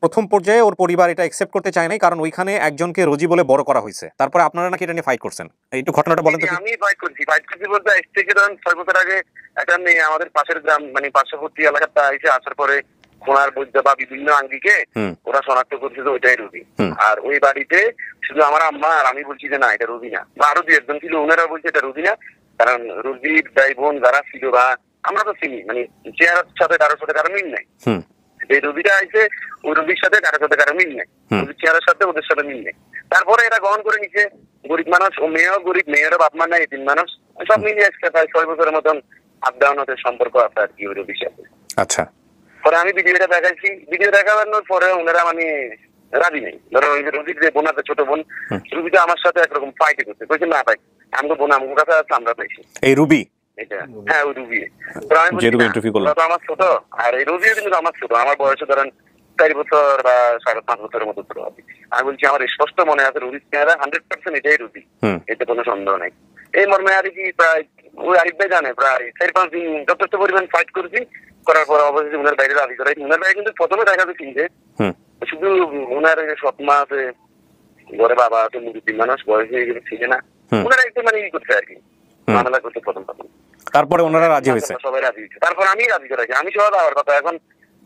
প্রথম পর্যায়ে ওর পরিবার এটা একসেপ্ট করতে চায় নাই, কারণ ওইখানে একজনকে রোজি বলে বড় করা হয়েছে। তারপরে আপনারা নাকি এটা নিয়ে ফাইট করছেন। একটু ঘটনাটা বলেন তো। আমি ফাইট করছি বলতে আজ থেকে ধরেন 6 বছর আগে একটা মেয়ে আমাদের পাশের গ্রাম মানে পার্শ্ববর্তী এলাকাতে এসে আসার পরে খোনার বৈদ্যা বা বিভিন্ন আঙ্গিকে হুম। ওরা শনাক্ত করছে যে ওইটাই রুবি। হুম। আর ওই বাড়িতে শুধু আমার আম্মা আর আমি বলছি যে না এটা রুবি না, বা আরো 2-1 জন ছিল, ওনারা বলছে এটা রুবি না, কারণ রুবির ভাই বোন যারা ছিল বা আমরা তো চিনি, মানে চেহারার সাথে কারোর সাথে কারো মিল নাই। হুম এই রুবিটা আইছে, ওই রুবির সাথে কারোর সাথে কারো মিল নেই, হুম। ওদের চেহারার সাথে ওদের সাথে মিল নেই। তারপরে এরা গ্রহণ করে নিচ্ছে, গরিব মানুষ, ও মেয়েও গরিব, মেয়েরও বাপ মা নাই, 3 মানুষ, সব মিলিয়ে আজকে প্রায় 6 বছরের মতন আপ ডাউন হতে সম্পর্ক আছে আর কি ওই রুবির সাথে। আচ্ছা পরে আমি ভিডিওটা দেখাইছি, ভিডিও দেখানোর পরে ওনারা মানে রাজি নেই। ধরো ওই যে রুবির যে বোন আছে, ছোট বোন, রুবিটা আমার সাথে একরকম ফাইটে করছে, বলছে না ভাই আমাকে বোন আমার কাছে আছে, আমরা পাইছি এই রুবি এটা। হ্যাঁ ওই রুবি। তো আমি যে বলছি রুবি না, interview করলো। ওরা তো আমার ছোট, আর এই রুবিও কিন্তু আমার ছোট, আমার বয়সে ধরেন 4 বছর বা 5.5 বছরের মতো ছোট হবে। আমি বলছি আমার স্পষ্ট মনে আছে রুবির চেহারা 100% এটাই রুবি, হুম। এতে কোনো সন্দেহ নাই। এই মর্মে আর কি প্রায় ওই আরিফ ভাই জানে প্রায় 4-5 দিন যথেষ্ট পরিমাণ ফাইট করেছি, করার পর অবশেষে উনার বাইরে দাবি করাই। উনার বাইরে কিন্তু প্রথমে দেখা যাচ্ছে যে হুম শুধু উনার সৎমা আছে, ঘরে বাবা আছে, মুরব্বী মানুষ, বয়স হয়ে গেলে ছিল না, ওনারা একটু মানে ই করছে আর কি, মামলা করতে প্রথম তারপরে ওনারা রাজি হয়েছে। সবাই রাজি হয়েছে, তারপর আমি রাজি করেছি, আমি সহ যাওয়ার কথা। এখন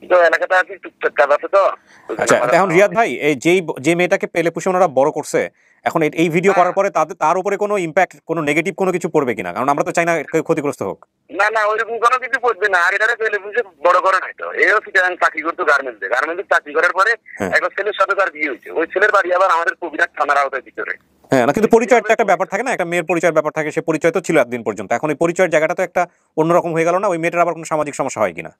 তো এলাকাটা আর কি টুকটাক কাজ আছে তো। আচ্ছা, এখন রিয়াদ ভাই, এই যে মেয়েটাকে পেলে পুষে ওনারা বড় করছে, এখন এই ভিডিও করার পরে তার উপরে কোনো ইম্প্যাক্ট, কোনো নেগেটিভ কোনো কিছু পড়বে কিনা? কারণ আমরা তো চাই না কেউ ক্ষতিগ্রস্ত হোক। না ওইরকম কোনো কিছু পড়বে না। আর এটারে পেলে পুষে বড় করে নাই তো। এও চাকরি করতো গার্মেন্টসে চাকরি করার পরে একটা ছেলের সাথে তার বিয়ে হয়েছে। ওই ছেলের বাড়ি আবার আমাদের কবিরাজ থানার আওতায় ভিতরে। হ্যাঁ, না কিন্তু পরিচয়ের তো একটা ব্যাপার থাকে না, একটা মেয়ের পরিচয়ের ব্যাপার থাকে, সে পরিচয় তো ছিল একদিন পর্যন্ত, এখন ওই পরিচয়ের জায়গাটা তো একটা অন্যরকম হয়ে গেল না? ওই মেয়েটার আবার কোনো সামাজিক সমস্যা হয় কিনা?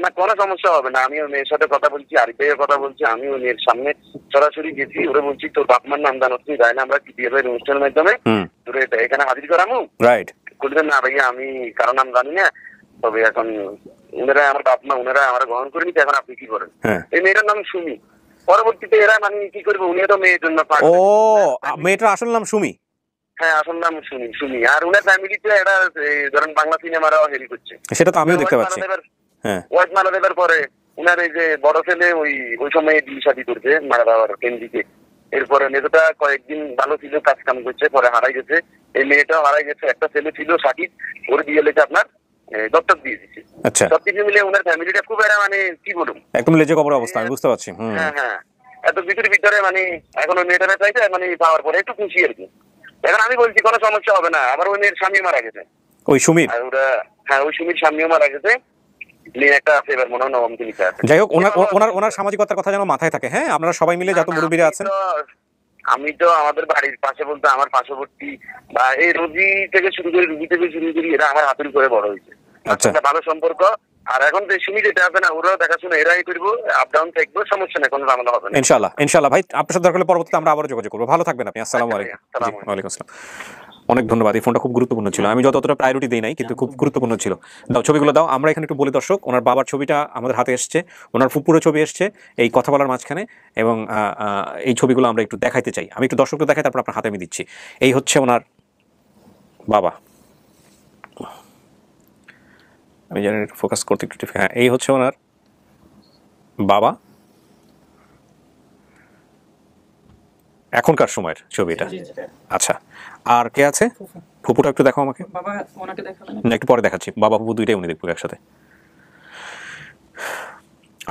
না, কোনো সমস্যা হবে না। আমি ওই মেয়ের সাথে কথা বলছি, আরিফের কথা বলছি, আমি ওই মেয়ের সামনে সরাসরি গেছি, ওরা বলছি তোর বাপমার নাম জানো তুমি, তাই না আমরা বিয়ের অনুষ্ঠানের মাধ্যমে তোর এখানে হাজির করামু, রাইট? বললেন না ভাইয়া আমি কারো নাম জানি না, তবে এখন ওনারা আমার বাপমা ওনারা আমার গ্রহণ করে নিতে, এখন আপনি কি করেন? এই মেয়েটার নাম সুমি। পরবর্তীতে এরা মানে কি করবে, উনিও তো মেয়ের জন্য ও মেয়েটার আসল নাম সুমি? হ্যাঁ, আসল নাম সুমি। আর উনার ফ্যামিলিতে এরা ধরেন বাংলা সিনেমারাও হেরি করছে, সেটা তো আমিও দেখতে পাচ্ছি। ওয়াইফ মারা দেবার পরে উনার এই যে বড় ছেলে ওই সময় বিয়ে শাদী করছে মারা যাওয়ার কেন্দ্রিকে। এরপরে মেয়েটা কয়েকদিন ভালো ছিল, কাজ কাম করছে, পরে হারাই গেছে। এই মেয়েটাও হারাই গেছে। একটা ছেলে ছিল সাকিব, ওর বিয়ে লেগে আপনার দত্তক দিয়ে দিচ্ছে। আচ্ছা, সবকিছু মিলে উনার ফ্যামিলিটা খুব এরা মানে কি বলুন, একদম লেজে কবর অবস্থা, আমি বুঝতে পারছি। হ্যাঁ, এত ভিতরে মানে এখন ওই মেয়েটা চাইছে মানে পাওয়ার পরে একটু খুশি আর কি। এখন আমি বলছি কোনো সমস্যা হবে না। আবার ওই মেয়ের স্বামী মারা গেছে, ওই সুমির। আর ওরা ওই সুমির স্বামীও মারা গেছে। যাই হোক, ওনার সামাজিকতার কথা যেন মাথায় থাকে। হ্যাঁ, আপনারা সবাই মিলে যত মুরব্বীরা আছেন, আমি তো আমাদের বাড়ির পাশে বলতে আমার পার্শ্ববর্তী বা এই রুগী থেকে শুরু করি এরা আমার হাতুড়ি করে বড় হয়েছে। আচ্ছা, ভালো সম্পর্ক। আর এখন যে সুমি যেটা হবে না, ওরাও দেখাশোনা এরাই করবো, আপ ডাউন থাকবো, সমস্যা নেই, কোনো ঝামেলা হবে না। ইনশাআল্লাহ ভাই, আপনার সাথে দরকার হলে পরবর্তীতে আমরা আবার যোগাযোগ করবো। ভালো থাকবেন আপনি। আসসালামু আলাইকুম। ওয়ালাইকুম আসসালাম। অনেক ধন্যবাদ। এই ফোনটা খুব গুরুত্বপূর্ণ ছিল, আমি যতটা প্রায়োরিটি দেই নাই, কিন্তু খুব গুরুত্বপূর্ণ ছিল। দাও ছবিগুলো দাও। আমরা এখানে একটু বলি দর্শক, ওনার বাবার ছবিটা আমাদের হাতে এসছে, ওনার ফুপুরের ছবি এসছে এই কথা বলার মাঝখানে, এবং এই ছবিগুলো আমরা একটু দেখাইতে চাই। আমি একটু দর্শককে দেখাই, তারপর আপনার হাতে আমি দিচ্ছি। এই হচ্ছে ওনার বাবা, আমি জানি ফোকাস করতে একটু। হ্যাঁ, এই হচ্ছে ওনার বাবা এখনকার সময়ের ছবিটা। আচ্ছা, আর কে আছে? ফুপুটা একটু দেখো আমাকে। বাবা ওনাকে দেখাবেন না, একটু পরে দেখাচ্ছি। বাবা ফুপু দুইটাই উনি দেখবো একসাথে।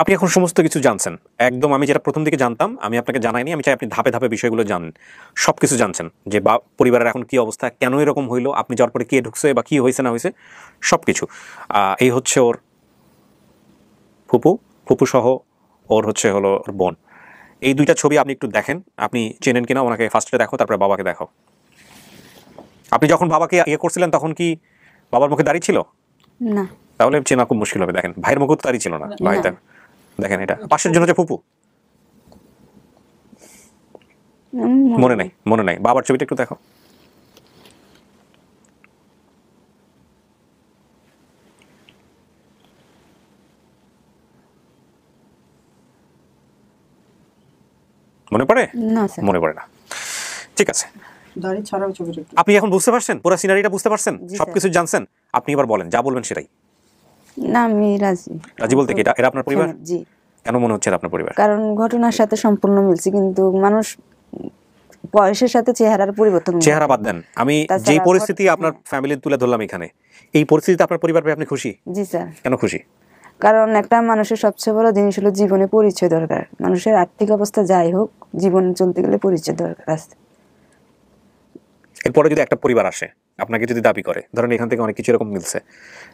আপনি এখন সমস্ত কিছু জানছেন একদম। আমি যেটা প্রথম দিকে জানতাম আমি আপনাকে জানাইনি, আমি চাই আপনি ধাপে ধাপে বিষয়গুলো জানেন। সব কিছু জানছেন যে পরিবারের এখন কি অবস্থা, কেন এরকম হইলো, আপনি যাওয়ার পরে কে ঢুকছে বা কি হয়েছে না হয়েছে, সব কিছু। এই হচ্ছে ওর ফুপু সহ ওর হলো ওর বোন। এই দুইটা ছবি আপনি একটু দেখেন, আপনি চেনেন কিনা ওনাকে ফার্স্টে দেখো, তারপরে বাবাকে দেখো। আপনি যখন বাবাকে করছিলেন তখন কি বাবার মুখে দাড়ি ছিল? না। তাহলে চেনা খুব মুশকিল হবে। দেখেন, ভাইয়ের মুখে তো দাড়ি ছিল না। ভাই দেখেন, এটা পাশের জন্য হচ্ছে ফুপু। মনে নাই। বাবার ছবিটা একটু দেখো। মনে পড়ে? না স্যার, মনে পড়ে না। ঠিক আছে, দাড়ি ছাড়াও ছবিটা একটু। আপনি এখন বুঝতে পারছেন, পুরো সিনারিটা বুঝতে পারছেন, সবকিছু জানছেন। আপনি এবার বলেন, যা বলবেন সেটাই। না আমি রাজি। রাজি বলতে কি এরা আপনার পরিবার? জি। কেন মনে হচ্ছে আপনার পরিবার? কারণ ঘটনার সাথে সম্পূর্ণ মিলছে, কিন্তু মানুষ বয়সের সাথে চেহারার পরিবর্তন। চেহারা বাদ দেন, আমি যে পরিস্থিতি আপনার ফ্যামিলি তুলে ধরলাম এখানে, এই পরিস্থিতিতে আপনার পরিবার পেয়ে আপনি খুশি? জি স্যার। কেন খুশি? কারণ একটা মানুষের সবচেয়ে বড় জিনিস হলো জীবনে পরিচয় দরকার। মানুষের আর্থিক অবস্থা যাই হোক, জীবন চলতে গেলে পরিচয় দরকার আছে। এরপরে যদি একটা পরিবার আসে আপনাকে যদি দাবি করে, ধরেন এখান থেকে অনেক কিছু এরকম মিলছে,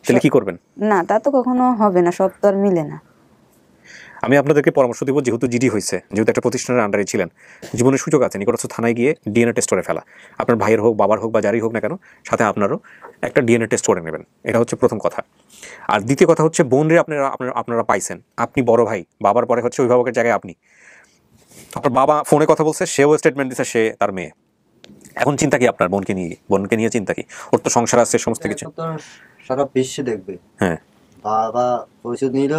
তাহলে কি করবেন? না, তা তো কখনো হবে না, সব তো আর মিলে না। আমি আপনাদেরকে পরামর্শ দিব, যেহেতু জিডি হয়েছে, যেহেতু একটা প্রতিষ্ঠানের আন্ডারে ছিলেন, জীবনের সুযোগ আছে, নিকটস্থ থানায় গিয়ে ডিএনএ টেস্ট করে ফেলা। আপনার ভাইয়ের হোক, বাবার হোক বা যারই হোক না কেন, সাথে আপনারও একটা ডিএনএ টেস্ট করে নেবেন। এটা হচ্ছে প্রথম কথা। আর দ্বিতীয় কথা হচ্ছে, বোনরে আপনারা পাইছেন, আপনি বড় ভাই, বাবার পরে হচ্ছে অভিভাবকের জায়গায় আপনি। আপনার বাবা ফোনে কথা বলছে, সেও স্টেটমেন্ট দিচ্ছে সে তার মেয়ে। এখন চিন্তা কি আপনার বোনকে নিয়ে চিন্তা কি? ওর তো সংসার আছে, সমস্ত কিছু সারা বিশ্বে দেখবে। হ্যাঁ, বাবা পরিচয় নিল,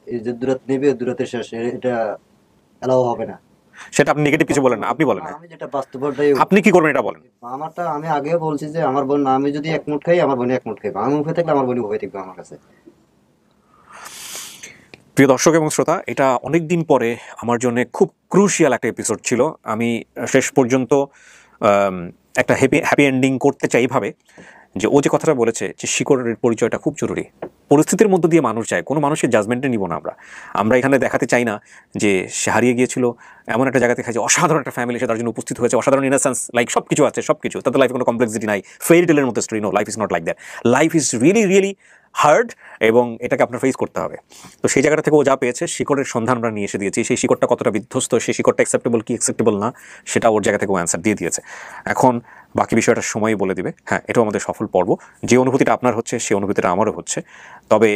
এই যে দূরত নেবে, দূরতের শেষে এটা এলাও হবে না। সেটা আপনি নেগেটিভ কিছু বলেন না, আপনি বলেন। আমি যেটা বাস্তবটাই, আপনি কি করবেন এটা বলেন। আমারটা আমি আগেও বলছি যে আমার বোন, আমি যদি এক মুঠ খাই আমার বোন এক মুঠ খাইবে, আমি মুখে থাকলে আমার বোন উভয় থাকবে আমার কাছে। প্রিয় দর্শক এবং শ্রোতা, এটা অনেক দিন পরে আমার জন্য খুব ক্রুশিয়াল একটা এপিসোড ছিল। আমি শেষ পর্যন্ত একটা হ্যাপি এন্ডিং করতে চাই ভাবে যে ও যে কথাটা বলেছে যে শিকড়ের পরিচয়টা খুব জরুরি। পরিস্থিতির মধ্য দিয়ে মানুষ যায়, কোনো মানুষের জাজমেন্টে নিব না আমরা এখানে দেখাতে চাই না যে সে হারিয়ে গিয়েছিল এমন একটা জায়গাতে খাই যে অসাধারণ একটা ফ্যামিলি সে তার জন্য উপস্থিত হয়েছে, অসাধারণ ইনোসেন্স, লাইক সব কিছু আছে, সব কিছু তাদের লাইফে কোনো কমপ্লেক্সিটি নাই, ফেয়ারি টেলের মতো story. No, life is not like that. Life is really hard এবং এটাকে আপনার ফেস করতে হবে। তো সেই জায়গাটা থেকে ও যা পেয়েছে, শিকড়ের সন্ধান আমরা নিয়ে এসে দিয়েছি। সেই শিকড়টা কতটা বিধ্বস্ত, সেই শিকড়টা অ্যাকসেপ্টেবল কি অ্যাকসেপ্টেবল না, সেটা ওর জায়গা থেকে ও অ্যান্সার দিয়ে দিয়েছে। এখন বাকি বিষয়টা সময়ই বলে দিবে। হ্যাঁ, এটাও আমাদের সফল পর্ব। যে অনুভূতিটা আপনার হচ্ছে সেই অনুভূতিটা আমারও হচ্ছে। তবে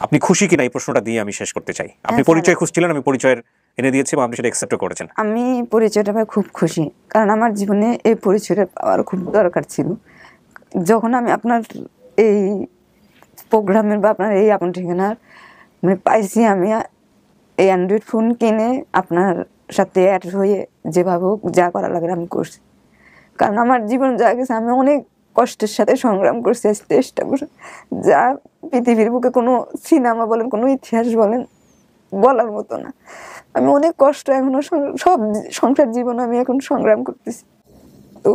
আপনি খুশি কিনা এই প্রশ্নটা দিয়ে আমি শেষ করতে চাই। আপনি পরিচয় খুঁজছিলেন, আমি পরিচয়ের এনে দিয়েছি এবং আপনি সেটা অ্যাকসেপ্টও করেছেন। আমি পরিচয়টা পাই খুব খুশি, কারণ আমার জীবনে এই পরিচয়টা পাওয়ার খুব দরকার ছিল। যখন আমি আপনার এই প্রোগ্রামের বা আপনার এই আপন ঠিকানার মানে পাইছি, আমি এই অ্যান্ড্রয়েড ফোন কিনে আপনার সাথে অ্যাড হয়ে যেভাবে হোক যা করা লাগে আমি করছি। কারণ আমার জীবন যা গেছে আমি অনেক কষ্টের সাথে সংগ্রাম করছি, চেষ্টা করছি, যা পৃথিবীর বুকে কোনো সিনেমা বলেন, কোনো ইতিহাস বলেন বলার মতো না। আমি অনেক কষ্ট এখনো সব সংসার জীবন আমি এখন সংগ্রাম করতেছি। তো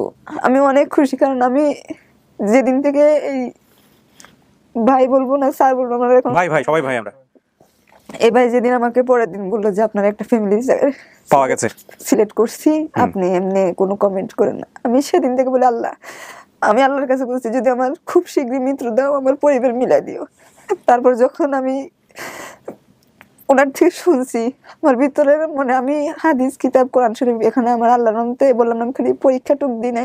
আমি অনেক খুশি, কারণ আমি যেদিন থেকে এই ভাই বলবো না স্যার বলবো, আমার এখন ভাই সবাই ভাই আমরা। এই ভাই যেদিন আমাকে পরের দিন বললো যে আপনার একটা ফ্যামিলি পাওয়া গেছে, সিলেক্ট করছি, আপনি এমনি কোনো কমেন্ট করেন না। আমি সেদিন থেকে বলি আল্লাহ, আমি আল্লাহর কাছে বলছি যদি আমার খুব শীঘ্রই মৃত্যু দাও, আমার পরিবার মিলাই দিও। তারপর যখন আমি ওনার থেকে শুনছি, আমার ভিতরে মানে আমি হাদিস কিতাব কোরআন শরীফ এখানে আমার আল্লাহর নামতে বললাম না, আমি খালি পরীক্ষাটুক দিনে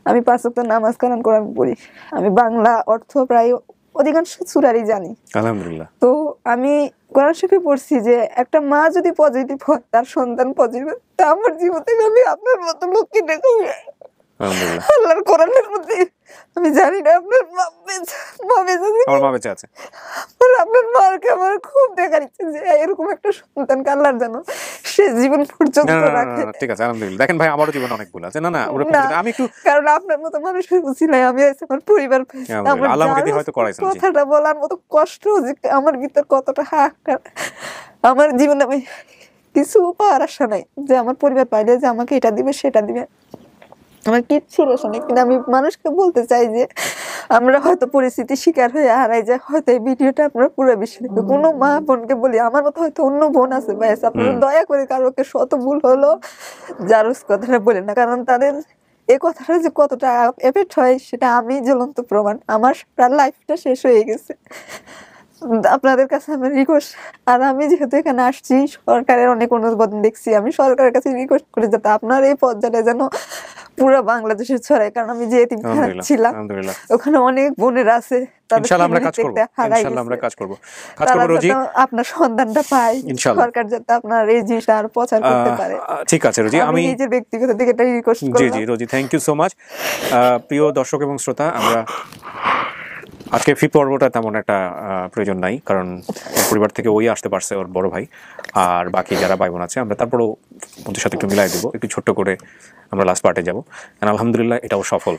আমি 5 ওয়াক্ত নামাজ কালাম কোরআন পড়ি, আমি বাংলা অর্থ প্রায় অধিকাংশ সূরারই জানি আলহামদুলিল্লাহ। তো আমি কোরআন শরীফে পড়ছি যে একটা মা যদি পজিটিভ হয় তার সন্তান পজিটিভ, তা আমার জীবন থেকে আমি আপনার মতো লোককে দেখি আল্লাহর কোরআনের মধ্যে। আমি জানি না আপনার মা বেঁচে আছে, আপনার মাকে আমার খুব দেখার ইচ্ছে যে এরকম একটা সন্তানকে আল্লাহর যেন সে জীবন পর্যন্ত রাখে। ঠিক আছে, আলহামদুলিল্লাহ। দেখেন ভাই, আমারও জীবনে অনেক ভুল আছে। না আমি একটু, কারণ আপনার মতো মানুষের বুঝি নাই, আমি আমার পরিবার কথাটা বলার মতো কষ্ট যে আমার ভিতর কতটা হাহাকার। আমার জীবনে আমি কিছু পাওয়ার আশা নাই যে আমার পরিবার পাইলে যে আমাকে এটা দিবে সেটা দিবে, আমার কিচ্ছু আশা নেই। কিন্তু আমি মানুষকে বলতে চাই যে আমরা হয়তো পরিস্থিতির শিকার হয়ে হারাই যায়, হয়তো এই ভিডিওটা আপনারা পুরো বেশি দেখবে। কোনো মা বোনকে বলি আমার মতো হয়তো অন্য বোন আছে ভাই, আপনারা দয়া করে কারোকে শত ভুল হলো জারুস কথাটা বলেন না, কারণ তাদের এই কথাটা যে কতটা এফেক্ট হয় সেটা আমি জ্বলন্ত প্রমাণ। আমার লাইফটা শেষ হয়ে গেছে। আপনাদের কাছে আমার রিকোয়েস্ট, আর আমি যেহেতু এখানে আসছি সরকারের অনেক অনুমোদন দেখছি, আমি সরকারের কাছে রিকোয়েস্ট করে যাতে আপনার এই পর্যায়ে যেন পুরো বাংলাদেশের ছড়ায়, কারণ আমি যে এতিমখানা ছিলাম ওখানে অনেক বোনেরা আছে, আপনার সন্ধানটা পাই, সরকার যাতে আপনার এই জিনিসটা আর প্রচার করতে পারে। ঠিক আছে রোজি, আমি নিজের ব্যক্তিগত দিকে এটা রিকোয়েস্ট করব। জি রোজি, থ্যাংক ইউ সো মাচ। প্রিয় দর্শক এবং শ্রোতা, আমরা আজকে ফিফথ পর্বটা তেমন একটা প্রয়োজন নাই, কারণ পরিবার থেকে ওই আসতে পারছে, ওর বড় ভাই, আর বাকি যারা ভাই বোন আছে আমরা তারপরেও ওদের সাথে একটু মিলাই দেবো, একটু ছোট্ট করে আমরা লাস্ট পার্টে যাবো। আলহামদুলিল্লাহ এটাও সফল।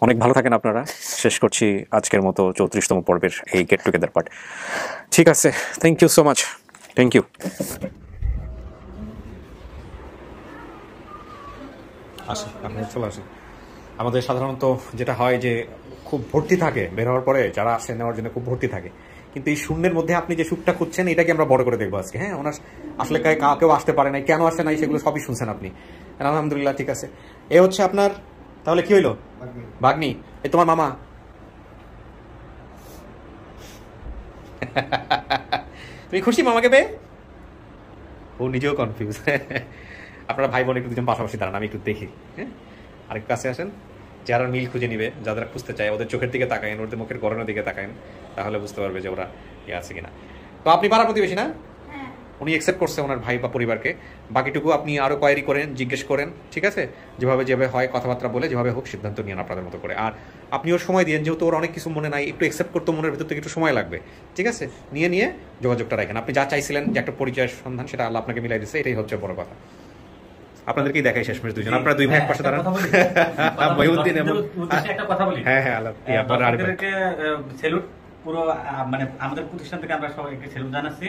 অনেক ভালো থাকেন আপনারা। শেষ করছি আজকের মতো 34তম পর্বের এই গেট টুগেদার পার্ট। ঠিক আছে, thank you so much, thank you. চলে আসি। আমাদের সাধারণত যেটা হয় যে খুব ভর্তি থাকে, বের হওয়ার পরে যারা আসে নেওয়ার জন্য খুব ভর্তি থাকে, কিন্তু এই শূন্যের মধ্যে আপনি যে সুখটা খুঁজছেন এটাকে আমরা বড় করে দেখবো আজকে। হ্যাঁ, ওনার আসলে কেউ আসতে পারে নাই, কেন আসে নাই সেগুলো সবই শুনছেন আপনি। আলহামদুলিল্লাহ, ঠিক আছে। এ হচ্ছে আপনার, তাহলে কি হইলো ভাগ্নি, এই তোমার মামা। তুমি খুশি মামাকে পেয়ে? ও নিজেও কনফিউজ। আপনারা ভাই বোন একটু দুজন পাশাপাশি দাঁড়ান, আমি একটু দেখি। হ্যাঁ, আরেকটু কাছে আসেন। যারা মিল খুঁজে নিবে, যারা খুঁজতে চায়, ওদের চোখের দিকে তাকায়েন, ওদের মুখের গড়নের দিকে তাকায়েন, তাহলে বুঝতে পারবে যে ওরা ইয়ে আছে কিনা। তো আপনি পাড়া প্রতিবেশী না? উনি অ্যাকসেপ্ট করছে ওনার ভাই বা পরিবারকে। বাকিটুকু আপনি আরও কোয়ারি করেন, জিজ্ঞেস করেন, ঠিক আছে? যেভাবে হয় কথাবার্তা বলে, যেভাবে হোক সিদ্ধান্ত নিন আপনাদের মতো করে। আর আপনি ওর সময় দিন, যেহেতু ওর অনেক কিছু মনে নাই, একটু অ্যাকসেপ্ট করতে মনের ভিতর থেকে একটু সময় লাগবে, ঠিক আছে? নিয়ে যোগাযোগটা রাখেন। আপনি যা চাইছিলেন যে একটা পরিচয়ের সন্ধান, সেটা আল্লাহ আপনাকে মিলাই দিচ্ছে, এটাই হচ্ছে বড় কথা। আপনাদেরকেই দেখাই শেষমেশ দুজন, আপনারা দুই ভাই এক পাশে দাঁড়ান। হ্যাঁ হ্যাঁ, আপনাদেরকে স্যালুট, পুরো মানে আমাদের প্রতিষ্ঠান থেকে আমরা সবাইকে স্যালুট জানাচ্ছি।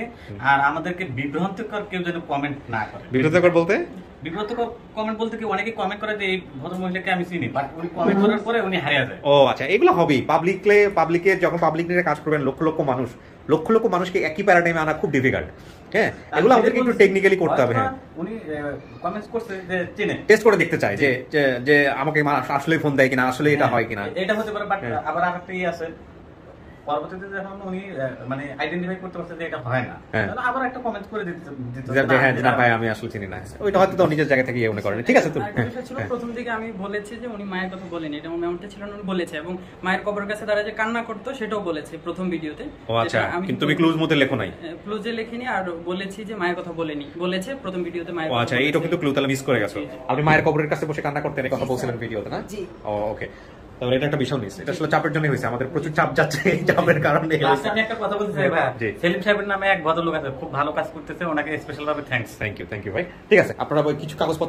আর আমাদেরকে বিভ্রান্তিকর কেউ যেন কমেন্ট না করে। বিভ্রান্তিকর বলতে বিব্রতকর কমেন্ট বলতে কি অনেকে কমেন্ট করে যে এই ভদ্রমহিলাকে আমি চিনি, বাট উনি কমেন্ট করার পরে উনি হারিয়ে যায়। ও আচ্ছা, এগুলো হবেই। পাবলিকের যখন পাবলিক নিয়ে কাজ করবেন, লক্ষ লক্ষ মানুষকে একই প্যারাডাইমে আনা খুব ডিফিকাল্ট। হ্যাঁ, এগুলো আমাদেরকে একটু টেকনিক্যালি করতে হবে। হ্যাঁ, উনি কমেন্টস করছে যে চিনে, টেস্ট করে দেখতে চাই যে যে আমাকে আসলে ফোন দেয় কিনা, আসলে এটা হয় কিনা। এটা হতে পারে, বাট আবার আরেকটা আছে, পরবর্তীতে যখন উনি মানে আইডেন্টিফাই করতে পারছে যে এটা হয় না, তাহলে আবার একটা কমেন্ট করে দিতে হ্যাঁ না ভাই আমি আসলে চিনি না, ওইটা হয়তো তো নিজের জায়গা থেকে মনে করেন। ঠিক আছে, তো ছিল প্রথম দিকে আমি বলেছি যে উনি মায়ের কথা বলেনি, এটা আমার মেমোরিতে ছিল না, উনি বলেছে, এবং মায়ের কবরের কাছে দাঁড়িয়ে যে কান্না করতো সেটাও বলেছে প্রথম ভিডিওতে। ও আচ্ছা, কিন্তু তুমি ক্লুজ মধ্যে লেখো নাই? ক্লুজে লেখিনি, আর বলেছি যে মায়ের কথা বলেনি, বলেছে প্রথম ভিডিওতে মায়ের ও কথা। আচ্ছা, এইটা কিন্তু ক্লু তাহলে মিস করে গেছো। আপনি মায়ের কবরের কাছে বসে কান্না করতেন, এই কথা বলছিলেন ভিডিওতে না? জি। ও ওকে, তাহলে এটা একটা বিশাল মিস। এটা আসলে চাপের জন্য হয়েছে, আমাদের প্রচুর চাপ যাচ্ছে, এই চাপের কারণে। আমি একটা কথা বলতে চাই ভাই, সেলিম সাহেবের নামে এক ভদ্রলোক আছে, খুব ভালো কাজ করতেছে, ওনাকে স্পেশাল ভাবে থ্যাঙ্কস। থ্যাংক ইউ ভাই। ঠিক আছে, আপনারা কিছু কাগজপত্র